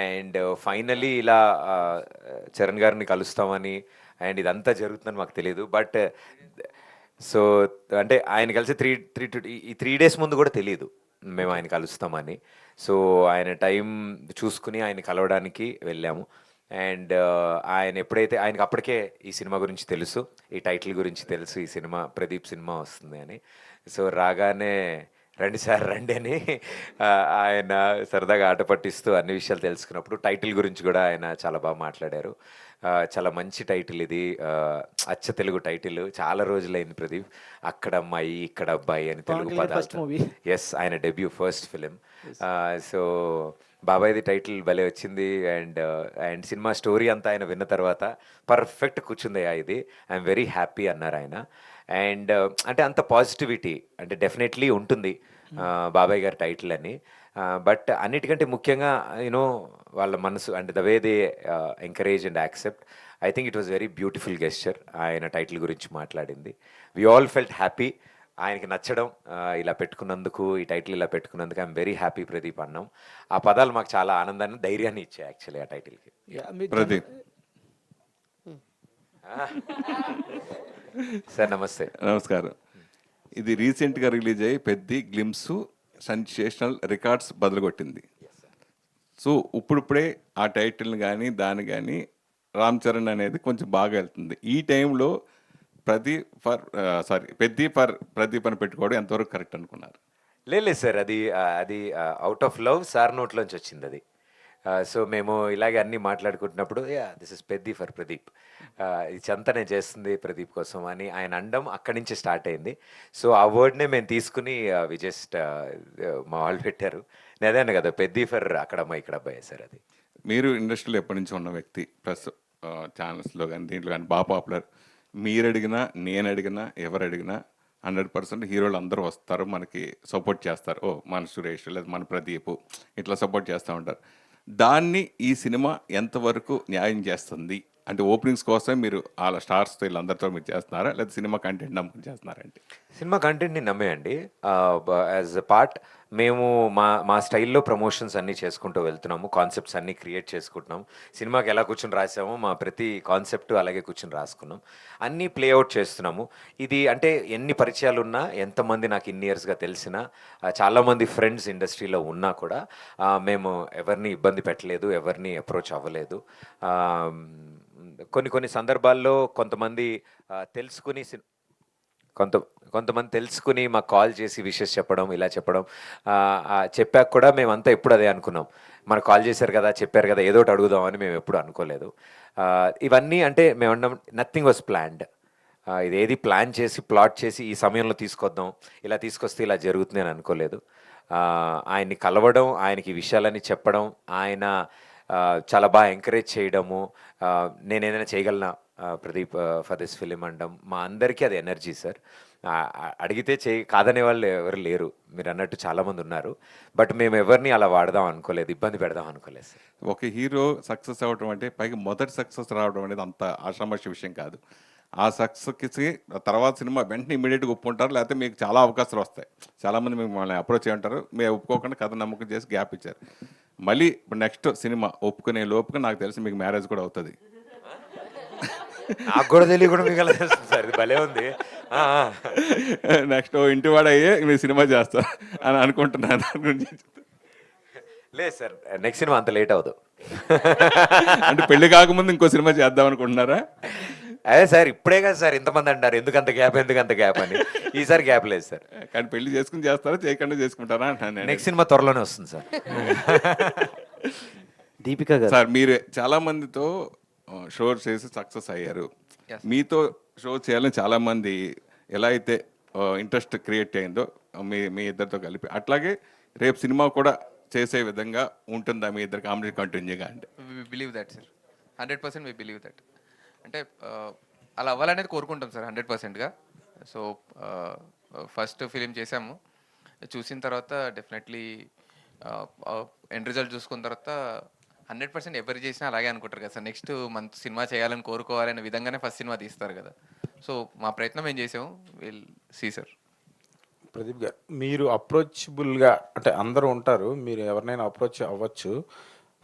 [SPEAKER 3] అండ్ ఫైనలీ ఇలా చరణ్ గారిని కలుస్తామని అండ్ ఇదంతా జరుగుతుందని మాకు తెలియదు. బట్ సో అంటే ఆయన కలిసి 3 days ముందు కూడా తెలియదు. మేము ఆయన కలుస్తామని. సో ఆయన టైం చూసుకుని ఆయన కలవడానికి వెళ్ళాము. అండ్ ఆయన ఎప్పుడైతే ఆయనకి అప్పటికే ఈ సినిమా గురించి తెలుసు, ఈ టైటిల్ గురించి తెలుసు, ఈ సినిమా ప్రదీప్ సినిమా వస్తుంది అని. సో రాగానే రండి సార్ రండి అని ఆయన సరదాగా ఆట పట్టిస్తూ అన్ని విషయాలు తెలుసుకున్నప్పుడు టైటిల్ గురించి కూడా ఆయన చాలా బాగా మాట్లాడారు. చాలా మంచి టైటిల్ ఇది, అచ్చ తెలుగు టైటిల్. చాలా రోజులైంది ప్రదీప్, అక్కడ అమ్మాయి ఇక్కడ అబ్బాయి అని తెలుగు పదాలు. ఎస్, ఆయన డెబ్యూ ఫస్ట్ ఫిలిం. సో బాబాయ్ది టైటిల్ భలే వచ్చింది. అండ్ సినిమా స్టోరీ అంతా ఆయన విన్న తర్వాత పర్ఫెక్ట్ కూర్చుందయ్యా ఇది, ఐఎమ్ వెరీ హ్యాపీ అన్నారు ఆయన. అండ్ అంటే అంత పాజిటివిటీ అంటే డెఫినెట్లీ ఉంటుంది బాబాయ్ గారి టైటిల్ అని. బట్ అన్నిటికంటే ముఖ్యంగా యూనో వాళ్ళ మనసు and the way they encourage and accept, I think it was very beautiful gesture ఆయన టైటిల్ గురించి మాట్లాడింది. వి ఆల్ ఫెల్ట్ హ్యాపీ, ఆయనకి నచ్చడం, ఇలా పెట్టుకున్నందుకు, ఈ టైటిల్ ఇలా పెట్టుకున్నందుకు ఐఎమ్ వెరీ హ్యాపీ ప్రదీప్ అన్నాం. ఆ పదాలు మాకు చాలా ఆనందాన్ని, ధైర్యాన్ని ఇచ్చాయి యాక్చువల్లీ ఆ టైటిల్కి.
[SPEAKER 7] ప్రదీప్
[SPEAKER 3] సార్ నమస్తే.
[SPEAKER 7] నమస్కారం. ఇది రీసెంట్గా రిలీజ్ అయ్యి పెద్ద గ్లిమ్స్ సెన్సేషనల్ రికార్డ్స్ బదులుకొట్టింది. సో ఇప్పుడిప్పుడే ఆ టైటిల్ని కానీ దాన్ని కానీ రామ్ చరణ్ అనేది కొంచెం బాగా వెళ్తుంది. ఈ టైంలో ప్రదీప్ అని పెట్టుకోవడం ఎంతవరకు కరెక్ట్ అనుకున్నారు?
[SPEAKER 3] లేదు సార్, అది అవుట్ ఆఫ్ లవ్ సార్ నోట్లోంచి వచ్చింది అది. సో మేము ఇలాగే అన్నీ మాట్లాడుకుంటున్నప్పుడు this is Peddi for Pradeep, ఇది చెంత నేను చేస్తుంది ప్రదీప్ కోసం అని ఆయన అండం అక్కడి నుంచి స్టార్ట్ అయింది. సో ఆ వర్డ్నే మేము తీసుకుని వి జస్ట్ మా వాళ్ళు పెట్టారు. నేను అదే కదా, పెద్ది ఫర్ అక్కడ అమ్మాయి ఇక్కడ అబ్బాయి సార్. అది
[SPEAKER 7] మీరు ఇండస్ట్రీలో ఎప్పటి నుంచి ఉన్న వ్యక్తి, ప్లస్ ఛానల్స్లో కానీ దీంట్లో కానీ బాగా పాపులర్. మీరు అడిగినా నేను అడిగినా ఎవరు అడిగినా 100% హీరోలు అందరూ వస్తారు, మనకి సపోర్ట్ చేస్తారు. మన సురేష్ లేదా మన ప్రదీప్ ఇట్లా సపోర్ట్ చేస్తూ ఉంటారు. దాన్ని ఈ సినిమా ఎంతవరకు న్యాయం చేస్తుంది? అంటే ఓపెనింగ్స్ కోసం మీరు వాళ్ళ స్టార్స్తో వీళ్ళందరితో మీరు చేస్తున్నారా, లేదా సినిమా కంటెంట్ నమ్ముకుని చేస్తున్నారంటే?
[SPEAKER 3] సినిమా కంటెంట్ని నమ్మేయండి. యాజ్ అ పార్ట్ మేము మా స్టైల్లో ప్రమోషన్స్ అన్నీ చేసుకుంటూ వెళ్తున్నాము, కాన్సెప్ట్స్ అన్నీ క్రియేట్ చేసుకుంటున్నాం. సినిమాకి ఎలా కూర్చొని రాసామో మా ప్రతి కాన్సెప్ట్ అలాగే కూర్చొని రాసుకున్నాం, అన్నీ ప్లేఅవుట్ చేస్తున్నాము. ఇది అంటే ఎన్ని పరిచయాలు ఉన్నా, ఎంతమంది నాకు ఇన్ని ఇయర్స్గా తెలిసినా, చాలామంది ఫ్రెండ్స్ ఇండస్ట్రీలో ఉన్నా కూడా మేము ఎవరిని ఇబ్బంది పెట్టలేదు, ఎవరిని అప్రోచ్ అవ్వలేదు. కొన్ని సందర్భాల్లో కొంతమంది తెలుసుకుని మాకు కాల్ చేసి విషెస్ చెప్పడం, ఇలా చెప్పడం, చెప్పాక కూడా మేమంతా ఎప్పుడు అదే అనుకున్నాం, మనకు కాల్ చేశారు కదా, చెప్పారు కదా, ఏదో ఒకటి అడుగుదామని మేము ఎప్పుడు అనుకోలేదు. ఇవన్నీ అంటే మేము అన్నాం, నథింగ్ వాజ్ ప్లాన్డ్. ఇదేది ప్లాన్ చేసి ప్లాట్ చేసి ఈ సమయంలో తీసుకొద్దాం, ఇలా తీసుకొస్తే ఇలా జరుగుతుంది అని అనుకోలేదు. ఆయన్ని కలవడం, ఆయనకి ఈ విషయాలన్నీ చెప్పడం, ఆయన చాలా బాగా ఎంకరేజ్ చేయడము, నేను ఏదైనా చేయగలనా ప్రదీప్ ఫర్ దిస్ ఫిలిం అనడం, మా అందరికీ అది ఎనర్జీ సార్. అడిగితే కాదనే వాళ్ళు ఎవరు లేరు, మీరు అన్నట్టు చాలామంది ఉన్నారు. బట్ మేము ఎవరిని అలా వాడదాం అనుకోలేదు, ఇబ్బంది పెడదాం అనుకోలేదు సార్.
[SPEAKER 7] ఒక హీరో సక్సెస్ అవ్వడం అంటే పైగా మొదటి సక్సెస్ రావడం అనేది అంత ఆషామాషి విషయం కాదు. ఆ సక్సెస్కి తర్వాత సినిమా వెంటనే ఇమీడియట్గా ఒప్పుకుంటారు, లేకపోతే మీకు చాలా అవకాశాలు వస్తాయి. చాలామంది మిమ్మల్ని అప్రోచ్ అయ్యంటారు, మేము ఒప్పుకోకుండా కథ నమ్మకం చేసి గ్యాప్ ఇచ్చారు. మళ్ళీ ఇప్పుడు నెక్స్ట్ సినిమా ఒప్పుకునే లోపుగా నాకు తెలిసి మీకు మ్యారేజ్ కూడా అవుతుంది.
[SPEAKER 3] నాకు కూడా తెలియ కూడా మీకు తెలుస్తుంది సార్, ఇది భలే ఉంది.
[SPEAKER 7] నెక్స్ట్ ఇంటి వాడయ్యే మీరు సినిమా చేస్తా అని అనుకుంటున్నాను. దాని గురించి
[SPEAKER 3] లేదు సార్, నెక్స్ట్ సినిమా అంత లేట్ అవ్వదు.
[SPEAKER 7] అంటే పెళ్లి కాకముందు ఇంకో సినిమా చేద్దాం అనుకుంటున్నారా?
[SPEAKER 3] అదే సార్, ఇప్పుడే కదా సార్ ఇంతమంది అంటారు ఎందుకంత గ్యాప్ అని. ఈసారి గ్యాప్ లేదు సార్.
[SPEAKER 7] కానీ పెళ్లి చేసుకుని చేస్తారా, చేయకుండా చేసుకుంటారా అంటాను.
[SPEAKER 3] నెక్స్ట్ సినిమా త్వరలోనే వస్తుంది సార్.
[SPEAKER 2] దీపిక గారు
[SPEAKER 7] సార్, మీరు చాలా మందితో షో చేసి సక్సెస్ అయ్యారు. మీతో షో చేయాలని చాలా మంది ఎలా అయితే ఇంట్రెస్ట్ క్రియేట్ అయిందో మీ ఇద్దరితో కలిపి, అట్లాగే రేపు సినిమా కూడా చేసే విధంగా ఉంటుందా మీ ఇద్దరు కామెడీ కంటిన్యూగా? అంటే
[SPEAKER 6] we believe that sir, 100% we believe that. అంటే అలా అవ్వాలనేది కోరుకుంటాం సార్ 100%గా. సో ఫస్ట్ ఫిలిం చేసాము, చూసిన తర్వాత డెఫినెట్లీ ఎండ్ రిజల్ట్ చూసుకున్న తర్వాత 100% ఎవరు చేసినా అలాగే అనుకుంటారు కదా సార్. నెక్స్ట్ మంత్ సినిమా చేయాలని కోరుకోవాలనే విధంగానే ఫస్ట్ సినిమా తీస్తారు కదా. సో మా ప్రయత్నం ఏం చేసాము, విల్ సీ సార్.
[SPEAKER 12] ప్రదీప్ గారు, మీరు అప్రోచబుల్గా అంటే అందరూ ఉంటారు, మీరు ఎవరినైనా అప్రోచ్ అవ్వచ్చు.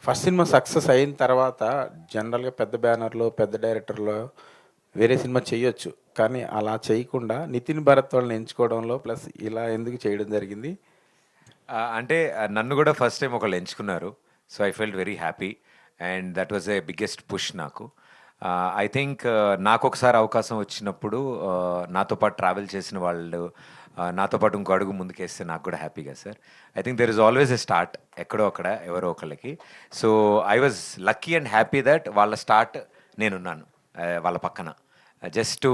[SPEAKER 12] ఫస్ట్ సినిమా సక్సెస్ అయిన తర్వాత జనరల్గా పెద్ద బ్యానర్లో పెద్ద డైరెక్టర్లో వేరే సినిమా చేయొచ్చు, కానీ అలా చేయకుండా నితిన్ భరత్ వాళ్ళని ఎంచుకోవడంలో ప్లస్ ఇలా ఎందుకు చేయడం జరిగింది?
[SPEAKER 3] అంటే నన్ను కూడా ఫస్ట్ టైం ఒకళ్ళు ఎంచుకున్నారు. So I felt very happy and that was a biggest push నాకు. ఐ థింక్ నాకు ఒకసారి అవకాశం వచ్చినప్పుడు నాతో పాటు ట్రావెల్ చేసిన వాళ్ళు నాతో పాటు ఇంకో అడుగు ముందుకేస్తే నాకు కూడా హ్యాపీగా sir. I think there is always a start ఎక్కడో అక్కడ ఎవరో ఒకళ్ళకి. So I was lucky and happy that వాళ్ళ స్టార్ట్ నేనున్నాను వాళ్ళ పక్కన. జస్ట్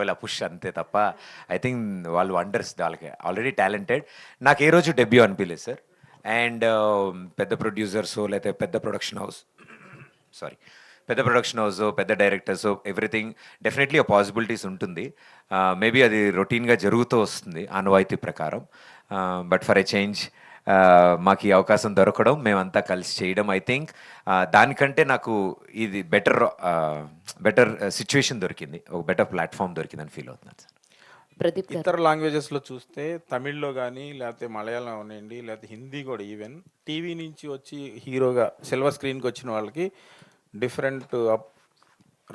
[SPEAKER 3] ఇలా పుష్ అంతే తప్ప ఐ థింక్ వాళ్ళు వండర్స్, వాళ్ళకి ఆల్రెడీ టాలెంటెడ్. నాకు ఏ రోజు డెబ్యూ అనిపించలేదు సార్. అండ్ పెద్ద ప్రొడ్యూసర్స్ లేకపోతే పెద్ద ప్రొడక్షన్ హౌస్ పెద్ద డైరెక్టర్స్ ఎవ్రీథింగ్ డెఫినెట్లీ ఆ పాసిబిలిటీస్ ఉంటుంది. మేబీ అది రొటీన్గా జరుగుతూ వస్తుంది ఆనవాయితీ ప్రకారం. బట్ ఫర్ ఎ చేంజ్ మాకు ఈ అవకాశం దొరకడం, మేమంతా కలిసి చేయడం, ఐ థింక్ దానికంటే నాకు ఇది బెటర్ సిచ్యువేషన్ దొరికింది, ఒక బెటర్ ప్లాట్ఫామ్ దొరికిందని ఫీల్ అవుతున్నాను సార్.
[SPEAKER 5] ప్రదీప్ గారు.
[SPEAKER 12] ఇతర లాంగ్వేజెస్లో చూస్తే తమిళ్లో కానీ లేకపోతే మలయాళం అవనండి లేకపోతే హిందీ కూడా ఈవెన్ టీవీ నుంచి వచ్చి హీరోగా సిల్వర్ స్క్రీన్కి వచ్చిన వాళ్ళకి డిఫరెంట్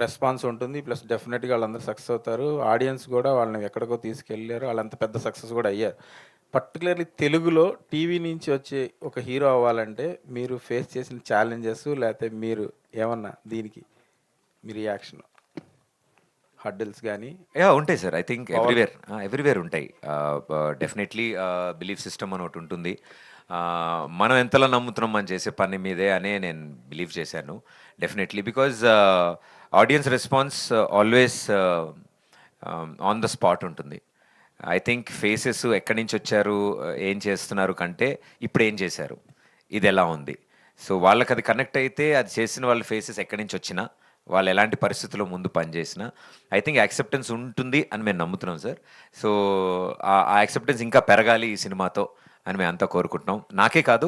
[SPEAKER 12] రెస్పాన్స్ ఉంటుంది. ప్లస్ డెఫినెట్గా వాళ్ళందరూ సక్సెస్ అవుతారు. ఆడియన్స్ కూడా వాళ్ళని ఎక్కడికో తీసుకెళ్ళారు, వాళ్ళంత పెద్ద సక్సెస్ కూడా అయ్యారు. పర్టికులర్లీ తెలుగులో టీవీ నుంచి వచ్చే ఒక హీరో అవ్వాలంటే మీరు ఫేస్ చేసిన ఛాలెంజెస్ లేకపోతే మీరు ఏమన్నా దీనికి మీ రియాక్షన్ హడ్డిల్స్ కానీ
[SPEAKER 3] ఉంటాయి సార్. ఐ థింక్ ఎవ్రీవేర్ ఉంటాయి. డెఫినెట్లీ బిలీఫ్ సిస్టమ్ అని ఒకటి ఉంటుంది. మనం ఎంతలా నమ్ముతున్నాం మనం చేసే పని మీదే అనే నేను బిలీవ్ చేశాను definitely. Because audience response always on the spot ఉంటుంది. ఐ థింక్ ఫేసెస్ ఎక్కడి నుంచి వచ్చారు, ఏం చేస్తున్నారు కంటే ఇప్పుడు ఏం చేశారు, ఇది ఎలా ఉంది, సో వాళ్ళకి అది కనెక్ట్ అయితే అది చేసిన వాళ్ళ ఫేసెస్ ఎక్కడి నుంచి వచ్చినా, వాళ్ళు ఎలాంటి పరిస్థితుల్లో ముందు పనిచేసినా ఐ థింక్ యాక్సెప్టెన్స్ ఉంటుంది అని మేము నమ్ముతున్నాం సార్. సో ఆ యాక్సెప్టెన్స్ ఇంకా పెరగాలి ఈ సినిమాతో అని మేము అంతా కోరుకుంటున్నాం. నాకే కాదు,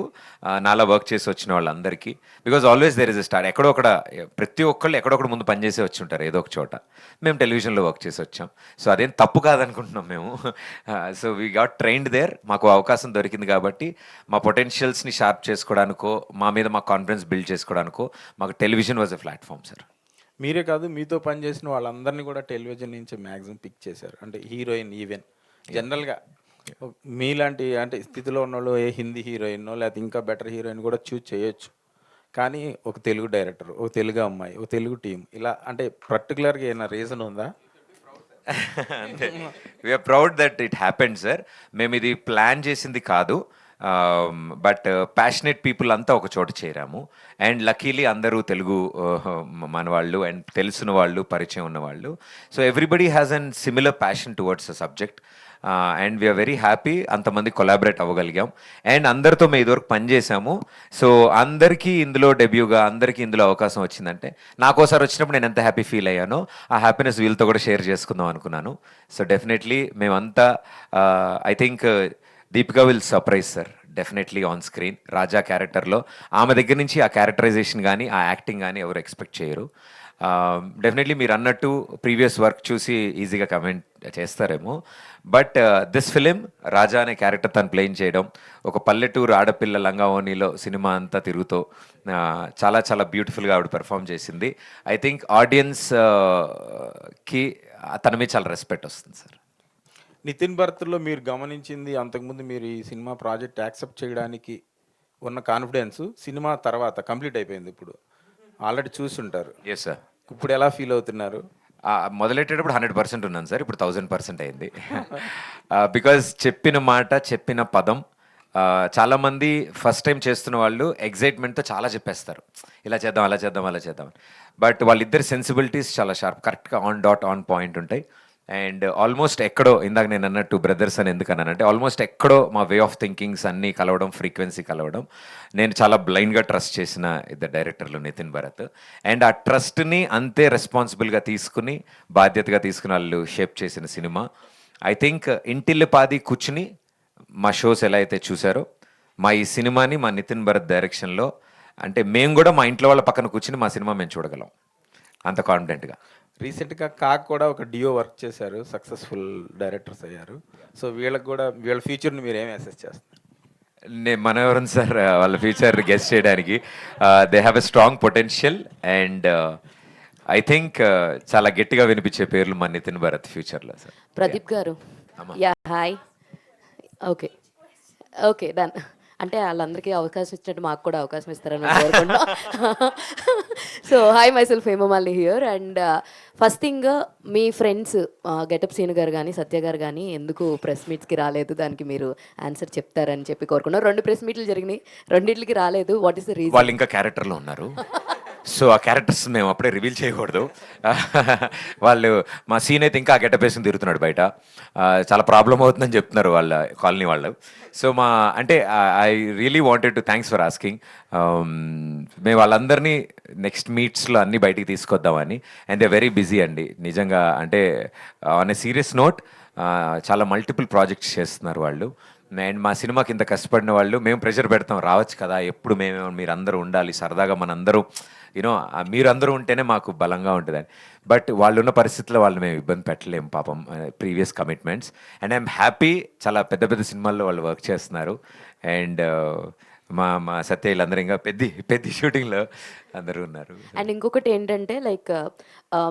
[SPEAKER 3] నాలా వర్క్ చేసి వచ్చిన వాళ్ళందరికీ. Because always there is a start. ప్రతి ఒక్కళ్ళు ఎక్కడొక్కడ ముందు పనిచేసే వచ్చి ఉంటారు ఏదో ఒక చోట. మేము టెలివిజన్లో వర్క్ చేసి వచ్చాం, సో అదేం తప్పు కాదనుకుంటున్నాం మేము. So we got trained there. మాకు అవకాశం దొరికింది కాబట్టి మా పొటెన్షియల్స్ని షార్ప్ చేసుకోవడానికో, మా మీద మా కాన్ఫిడెన్స్ బిల్డ్ చేసుకోవడానికో మాకు television was a platform sir.
[SPEAKER 12] మీరే కాదు, మీతో పనిచేసిన వాళ్ళందరినీ కూడా టెలివిజన్ నుంచి మ్యాక్సిమం పిక్ చేశారు. అంటే హీరోయిన్ ఈవెన్ జనరల్గా మీలాంటి అంటే స్థితిలో ఉన్న వాళ్ళు ఏ హిందీ హీరోయిన్నో లేకపోతే ఇంకా బెటర్ హీరోయిన్ కూడా చూజ్ చేయొచ్చు. కానీ ఒక తెలుగు డైరెక్టర్, ఒక తెలుగు అమ్మాయి, ఒక తెలుగు టీం, ఇలా అంటే పర్టికులర్గా ఏమైనా రీజన్ ఉందా?
[SPEAKER 3] అంటే we are proud that it happened sir. మేము ఇది ప్లాన్ చేసింది కాదు, బట్ ప్యాషనెట్ పీపుల్ అంతా ఒక చోట చేరాము. అండ్ లక్కీలీ అందరూ తెలుగు మన వాళ్ళు అండ్ తెలిసిన వాళ్ళు, పరిచయం ఉన్నవాళ్ళు. So everybody has an similar passion towards a subject. And we are very happy అంతమంది కొలాబరేట్ అవ్వగలిగాం. అండ్ అందరితో మేము ఇదివరకు పనిచేసాము. సో అందరికీ ఇందులో డెబ్యూగా, అందరికీ ఇందులో అవకాశం వచ్చిందంటే నాకోసారి వచ్చినప్పుడు నేను ఎంత హ్యాపీ ఫీల్ అయ్యానో ఆ హ్యాపీనెస్ వీళ్ళతో కూడా షేర్ చేసుకుందాం అనుకున్నాను. సో డెఫినెట్లీ మేమంతా I think Deepika will surprise sir definitely on screen. Raja క్యారెక్టర్లో ఆమె దగ్గర నుంచి ఆ క్యారెక్టరైజేషన్ కానీ ఆ యాక్టింగ్ కానీ ఎవరు ఎక్స్పెక్ట్ చేయరు. డెఫినెట్లీ మీరు అన్నట్టు ప్రీవియస్ వర్క్ చూసి ఈజీగా కమెంట్ చేస్తారేమో, బట్ దిస్ ఫిలిం రాజా అనే క్యారెక్టర్ తను ప్లేయింగ్ చేయడం, ఒక పల్లెటూరు ఆడపిల్ల లంగావోణిలో సినిమా అంతా తిరుగుతూ చాలా చాలా బ్యూటిఫుల్గా ఆవిడ పెర్ఫామ్ చేసింది. ఐ థింక్ ఆడియన్స్కి తన మీద చాలా రెస్పెక్ట్ వస్తుంది సార్.
[SPEAKER 12] నితిన్ భరత్లో మీరు గమనించింది, అంతకుముందు మీరు ఈ సినిమా ప్రాజెక్ట్ యాక్సెప్ట్ చేయడానికి ఉన్న కాన్ఫిడెన్స్ సినిమా తర్వాత కంప్లీట్ అయిపోయింది. ఇప్పుడు ఆల్రెడీ చూస్తుంటారు.
[SPEAKER 3] Yes sir.
[SPEAKER 12] ఇప్పుడు ఎలా ఫీల్ అవుతున్నారు?
[SPEAKER 3] మొదలెట్టేటప్పుడు 100% ఉన్నాను సార్, ఇప్పుడు 1000% అయింది. బికాజ్ చెప్పిన మాట, చెప్పిన పదం, చాలామంది ఫస్ట్ టైం చేస్తున్న వాళ్ళు ఎగ్జైట్మెంట్తో చాలా చెప్పేస్తారు, ఇలా చేద్దాం, అలా చేద్దాం, అలా చేద్దాం. బట్ వాళ్ళిద్దరి సెన్సిబిలిటీస్ చాలా షార్ప్, కరెక్ట్గా ఆన్ పాయింట్ ఉంటాయి. అండ్ ఆల్మోస్ట్ ఎక్కడో ఇందాక నేను అన్నట్టు బ్రదర్స్ అని ఎందుకన్నానంటే ఆల్మోస్ట్ ఎక్కడో మా వే ఆఫ్ థింకింగ్స్ అన్నీ కలవడం, ఫ్రీక్వెన్సీ కలవడం. నేను చాలా బ్లైండ్గా ట్రస్ట్ చేసిన ఇద్దరు డైరెక్టర్లు నితిన్ భరత్. అండ్ ఆ ట్రస్ట్ని అంతే రెస్పాన్సిబుల్గా తీసుకుని, బాధ్యతగా తీసుకుని వాళ్ళు షేప్ చేసిన సినిమా. ఐ థింక్ ఇంటిల్లిపాది కూర్చుని మా షోస్ ఎలా అయితే చూసారో, మా ఈ సినిమాని మా నితిన్ భరత్ డైరెక్షన్లో అంటే మేము కూడా మా ఇంట్లో వాళ్ళ పక్కన కూర్చుని మా సినిమా మేము చూడగలం అంత కాన్ఫిడెంట్గా.
[SPEAKER 12] రీసెంట్గా కాక్ కూడా ఒక డియో వర్క్ చేశారు, సక్సెస్ఫుల్ డైరెక్టర్స్ అయ్యారు. సో వీళ్ళకి కూడా వీళ్ళ ఫ్యూచర్ని మీరు ఏమి అసెస్ చేస్తారు?
[SPEAKER 3] మనం ఎవరు సార్ వాళ్ళ ఫ్యూచర్ గెస్ చేయడానికి? They have a strong potential and I think చాలా గట్టిగా వినిపించే పేర్లు మా నితిన్ భరత్ ఫ్యూచర్లో sir.
[SPEAKER 13] Pradeep garu, yeah hi. Okay, okay done. అంటే వాళ్ళందరికీ అవకాశం ఇచ్చినట్టు మాకు కూడా అవకాశం ఇస్తారని కోరుకుంటున్నా. So hi myself Hemamalini here. And first thing, మీ ఫ్రెండ్స్ గెటప్ సీను గారు కానీ సత్య గారు కానీ ఎందుకు ప్రెస్ మీట్స్కి రాలేదు, దానికి మీరు ఆన్సర్ చెప్తారని చెప్పి కోరుకున్నాను. 2 ప్రెస్ మీట్లు జరిగినాయి, రెండింటికి రాలేదు. What is the reason?
[SPEAKER 3] వాళ్ళు ఇంకా క్యారెక్టర్లో ఉన్నారు. సో ఆ క్యారెక్టర్స్ మేము అప్పుడే రివీల్ చేయకూడదు. వాళ్ళు మా సీన్ అయితే ఇంకా ఆ గెటప్ వేసుకుని తిరుగుతున్నాడు బయట. చాలా ప్రాబ్లం అవుతుందని చెప్తున్నారు వాళ్ళ కాలనీ వాళ్ళు. సో మా అంటే I really wanted to thanks for asking. మేము వాళ్ళందరినీ నెక్స్ట్ మీట్స్లో అన్ని బయటికి తీసుకొద్దామని. అండ్ దే వెరీ బిజీ అండి నిజంగా. అంటే ఆన్ ఎ సీరియస్ నోట్ చాలా మల్టిపుల్ ప్రాజెక్ట్స్ చేస్తున్నారు వాళ్ళు. అండ్ మా సినిమాకి ఇంత కష్టపడిన వాళ్ళు, మేము ప్రెషర్ పెడతాం రావచ్చు కదా, ఎప్పుడు మీరు అందరూ ఉండాలి సరదాగా, మనందరూ యూనో మీరు అందరూ ఉంటేనే మాకు బలంగా ఉంటుందని. బట్ వాళ్ళు ఉన్న పరిస్థితుల్లో వాళ్ళు మేము ఇబ్బంది పెట్టలేము పాపం, previous commitments. And I'm happy, చాలా పెద్ద పెద్ద సినిమాల్లో వాళ్ళు వర్క్ చేస్తున్నారు. అండ్ మా సత్య వీళ్ళందరూ ఇంకా పెద్ద షూటింగ్లో అందరూ ఉన్నారు.
[SPEAKER 13] అండ్ ఇంకొకటి ఏంటంటే లైక్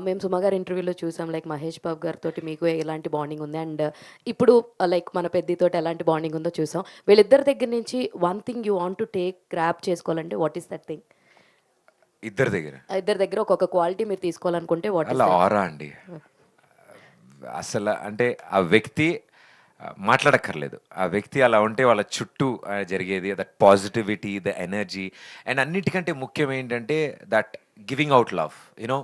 [SPEAKER 13] మేము సుమ గారి ఇంటర్వ్యూలో చూసాం, లైక్ మహేష్ బాబు గారితో మీకు ఎలాంటి బాండింగ్ ఉంది, అండ్ ఇప్పుడు లైక్ మన పెద్దితోటి ఎలాంటి బాండింగ్ ఉందో చూసాం. వీళ్ళిద్దరి దగ్గర నుంచి one thing you want to take grab చేసుకోవాలంటే వాట్ ఈస్ దట్ థింగ్?
[SPEAKER 3] ఇద్దరి దగ్గర
[SPEAKER 13] ఒక్కొక్క క్వాలిటీ మీరు తీసుకోవాలనుకుంటే వాట్
[SPEAKER 3] అలా ఆరా అండి. అసలు అంటే ఆ వ్యక్తి మాట్లాడక్కర్లేదు, ఆ వ్యక్తి అలా ఉంటే వాళ్ళ చుట్టూ జరిగేది that positivity, the energy. And అన్నిటికంటే ముఖ్యం ఏంటంటే that giving out love, you know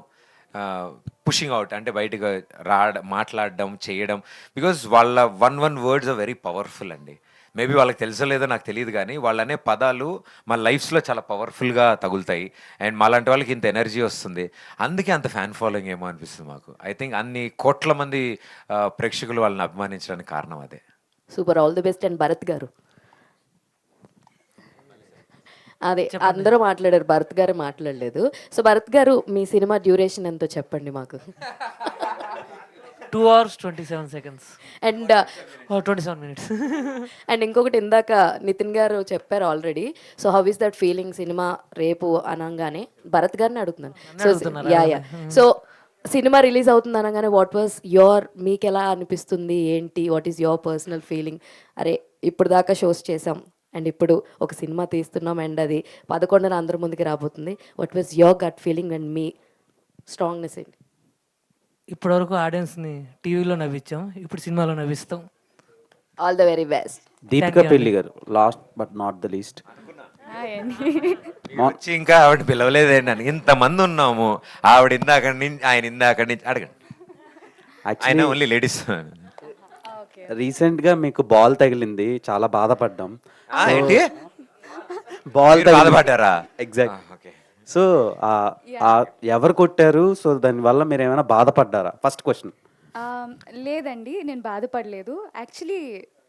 [SPEAKER 3] pushing out, అంటే బయటకు మాట్లాడడం చేయడం. బికాజ్ వాళ్ళ one words are very powerful అండి. మేబీ వాళ్ళకి తెలుసో లేదో నాకు తెలియదు, కానీ వాళ్ళనే పదాలు మా లైఫ్స్లో చాలా పవర్ఫుల్గా తగులుతాయి. అండ్ మాలాంటి వాళ్ళకి ఇంత ఎనర్జీ వస్తుంది, అందుకే అంత ఫ్యాన్ ఫాలోయింగ్ ఏమో అనిపిస్తుంది మాకు. ఐ థింక్ అన్ని కోట్ల మంది ప్రేక్షకులు వాళ్ళని అభిమానించడానికి కారణం అదే.
[SPEAKER 13] Super, all the best. And Bharat గారు, అదే అందరూ మాట్లాడారు, భరత్ గారు మాట్లాడలేదు. సో భరత్ గారు, మీ సినిమా డ్యూరేషన్ ఎంతో చెప్పండి మాకు.
[SPEAKER 14] 2 hours 27 seconds.
[SPEAKER 13] And
[SPEAKER 14] 27 minutes.
[SPEAKER 13] And ఇంకొకటి, ఇందాక నితిన్ గారు చెప్పారు already. So how is that feeling cinema రేపు అనగానే? భరత్ గారిని అడుగుతున్నాను. సో సినిమా రిలీజ్ అవుతుంది అనగానే వాట్ వాజ్ మీకు ఎలా అనిపిస్తుంది ఏంటి? What is your personal feeling? అరే ఇప్పుడు దాకా షోస్ చేసాం అండ్ ఇప్పుడు ఒక సినిమా తీస్తున్నాం అండ్ అది 11న అందరి ముందుకి రాబోతుంది. What was your gut feeling and మీ స్ట్రాంగ్నెస్ ఏంటి?
[SPEAKER 14] ఇప్పటివరకు ఆడియన్స్ని టీవీలో నవ్వించాం, ఇప్పుడు సినిమాలో నవ్విస్తాం.
[SPEAKER 13] All the very best.
[SPEAKER 15] Deepika Pilli garu, last but not the least.
[SPEAKER 3] వచ్చి ఇంకా ఆవిడ పిలవలేదేంటి అని, ఇంతమంది ఉన్నాము, ఆవిడ ఇందాకడి నుంచి ఆయన ఇందాకడి నుంచి అడగండి. ఆయన ఓన్లీ లేడీస్.
[SPEAKER 15] రీసెంట్ గా మీకు బాల్ తగిలింది, చాలా బాధపడ్డాం.
[SPEAKER 3] ఏంటి
[SPEAKER 15] బాల్
[SPEAKER 3] బాధపడ్డారా?
[SPEAKER 15] ఎగ్జాక్ట్. సో ఎవరు కొట్టారు? సో దానివల్ల మీరు ఏమైనా బాధపడ్డారా? First question.
[SPEAKER 9] లేదండి, నేను బాధపడలేదు. యాక్చువల్లీ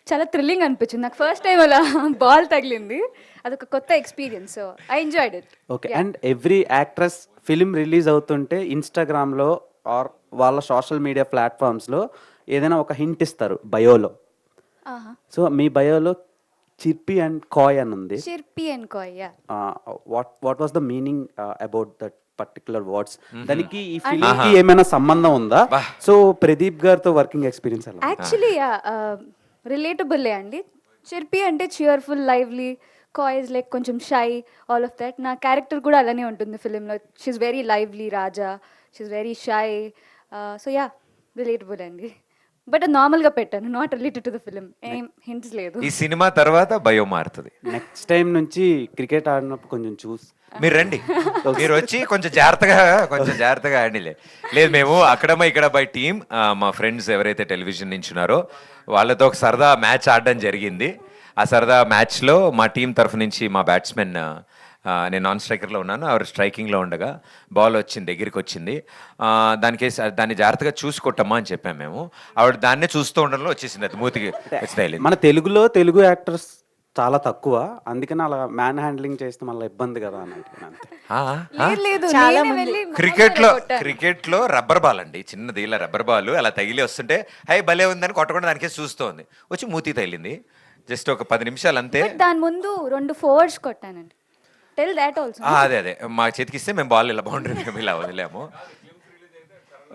[SPEAKER 9] చాలా థ్రిల్లింగ్ అనిపించింది నాకు ఫస్ట్ టైం అలా బాల్ తగిలింది. అదొక కొత్త experience. So I enjoyed it.
[SPEAKER 15] Okay. And every actress film release అవుతుంటే ఇన్స్టాగ్రామ్లో ఆర్ వాళ్ళ సోషల్ మీడియా ప్లాట్ఫామ్స్లో ఏదైనా ఒక హింట్ ఇస్తారు బయోలో. సో మీ బయోలో చిర్పి అండ్ కాయ్ అని ఉంది.
[SPEAKER 9] చిర్పి and Kai, yeah.
[SPEAKER 15] What was the meaning about that particular words? దానికి ఈ ఫిలిం కి ఏమైనా సంబంధం ఉందా? సో ప్రదీప్ గారితో వర్కింగ్ ఎక్స్పీరియన్స్ ఎలా?
[SPEAKER 9] యాక్చువల్లీ రిలేటబుల్లే అండి. చిర్పి అంటే cheerful, lively. Coy is like కొంచెం షై, ఆల్ ఆఫ్ దట్. నా క్యారెక్టర్ కూడా అలానే ఉంటుంది ఫిలింలో. She's very lively Raja, she's very shy. So yeah, relatable అండి. బట్ అది నార్మల్గా పెట్టాను, not related to the film. ఏం హింట్స్ లేదు.
[SPEAKER 3] ఈ సినిమా తర్వాత భయో మారుతుంది.
[SPEAKER 15] నెక్స్ట్ టైం నుంచి క్రికెట్ ఆడినప్పుడు కొంచెం చూసి
[SPEAKER 3] మీరు రండి, మీరు వచ్చి కొంచెం జాగ్రత్తగా హ్యాండిల్. లేదు మేము ఇక్కడ బై టీమ్, మా ఫ్రెండ్స్ ఎవరైతే టెలివిజన్ నుంచి ఉన్నారో వాళ్ళతో ఒక సరదా మ్యాచ్ ఆడడం జరిగింది. ఆ సరదా మ్యాచ్లో మా టీం తరఫు నుంచి మా బ్యాట్స్మెన్, నేను నాన్ స్ట్రైకర్లో ఉన్నాను, ఆవిడ స్ట్రైకింగ్లో ఉండగా బాల్ వచ్చింది, దగ్గరికి వచ్చింది. దాన్ని జాగ్రత్తగా చూసుకొట్టమ్మా అని చెప్పాము మేము. ఆవిడ దాన్నే చూస్తూ ఉండడంలో వచ్చేసింది, అది మూతికి వచ్చి.
[SPEAKER 15] మన తెలుగు యాక్టర్స్ చాలా తక్కువ, అందుకని అలా మ్యాన్ హ్యాండ్లింగ్ చేస్తే మళ్ళీ ఇబ్బంది కదా అని
[SPEAKER 3] క్రికెట్లో రబ్బర్ బాల్ అండి, చిన్నది ఇలా రబ్బర్ బాల్ అలా తగిలి వస్తుంటే హై భలే ఉందని కొట్టకుండా దానికే చూస్తోంది, వచ్చి మూతి తగిలింది. జస్ట్ ఒక 10 నిమిషాలు అంతే.
[SPEAKER 9] దాని ముందు 2 ఫోర్స్ కొట్టానండి. Tell that also.
[SPEAKER 3] అదే మా చేతికిస్తే మేము బాల్ ఇలా బౌండరీ మేము ఇలా వదిలేము.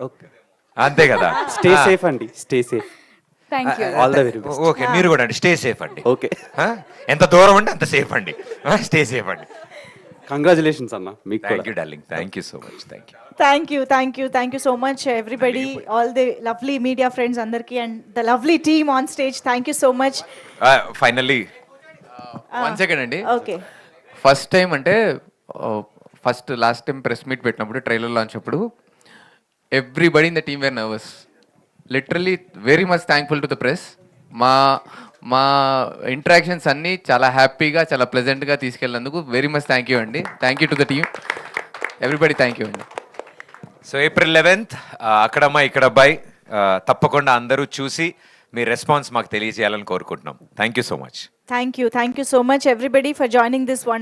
[SPEAKER 15] ఓకే,
[SPEAKER 3] అంతే కదా.
[SPEAKER 15] స్టే సేఫ్ అండి, stay safe.
[SPEAKER 9] Thank you.
[SPEAKER 15] All the very best.
[SPEAKER 3] Okay, మీరు కూడా అండి. స్టే సేఫ్ అండి.
[SPEAKER 15] ఓకే,
[SPEAKER 3] ఎంత దూరం అంటే అంత సేఫ్ అండి. స్టే సేఫ్ అండి.
[SPEAKER 15] కంగ్రాచులేషన్స్ అన్న మీకు
[SPEAKER 3] థ్యాంక్
[SPEAKER 15] కూడా.
[SPEAKER 3] You darling. Thank you so much.
[SPEAKER 16] Thank you so much, everybody, all the lovely media friends, andarki, and the lovely team on stage. Thank you so much.
[SPEAKER 3] Finally
[SPEAKER 6] 1 second అండి.
[SPEAKER 16] Okay.
[SPEAKER 6] ఫస్ట్ టైం అంటే లాస్ట్ టైం ప్రెస్ మీట్ పెట్టినప్పుడు ట్రైలర్ లాంచ్ అప్పుడు everybody in the team were nervous. Literally very much thankful to the press. మా ఇంటరాక్షన్స్ అన్నీ చాలా హ్యాపీగా చాలా ప్లెజెంట్గా తీసుకెళ్ళినందుకు వెరీ మచ్ థ్యాంక్ యూ అండి. Thank you to the team everybody. Thank you అండి.
[SPEAKER 3] సో April 11th అక్కడమ్మా ఇక్కడ అబ్బాయి తప్పకుండా అందరూ చూసి మీ రెస్పాన్స్ మాకు తెలియజేయాలని కోరుకుంటున్నాం. Thank you so much.
[SPEAKER 16] Thank you so much, everybody, for joining this one.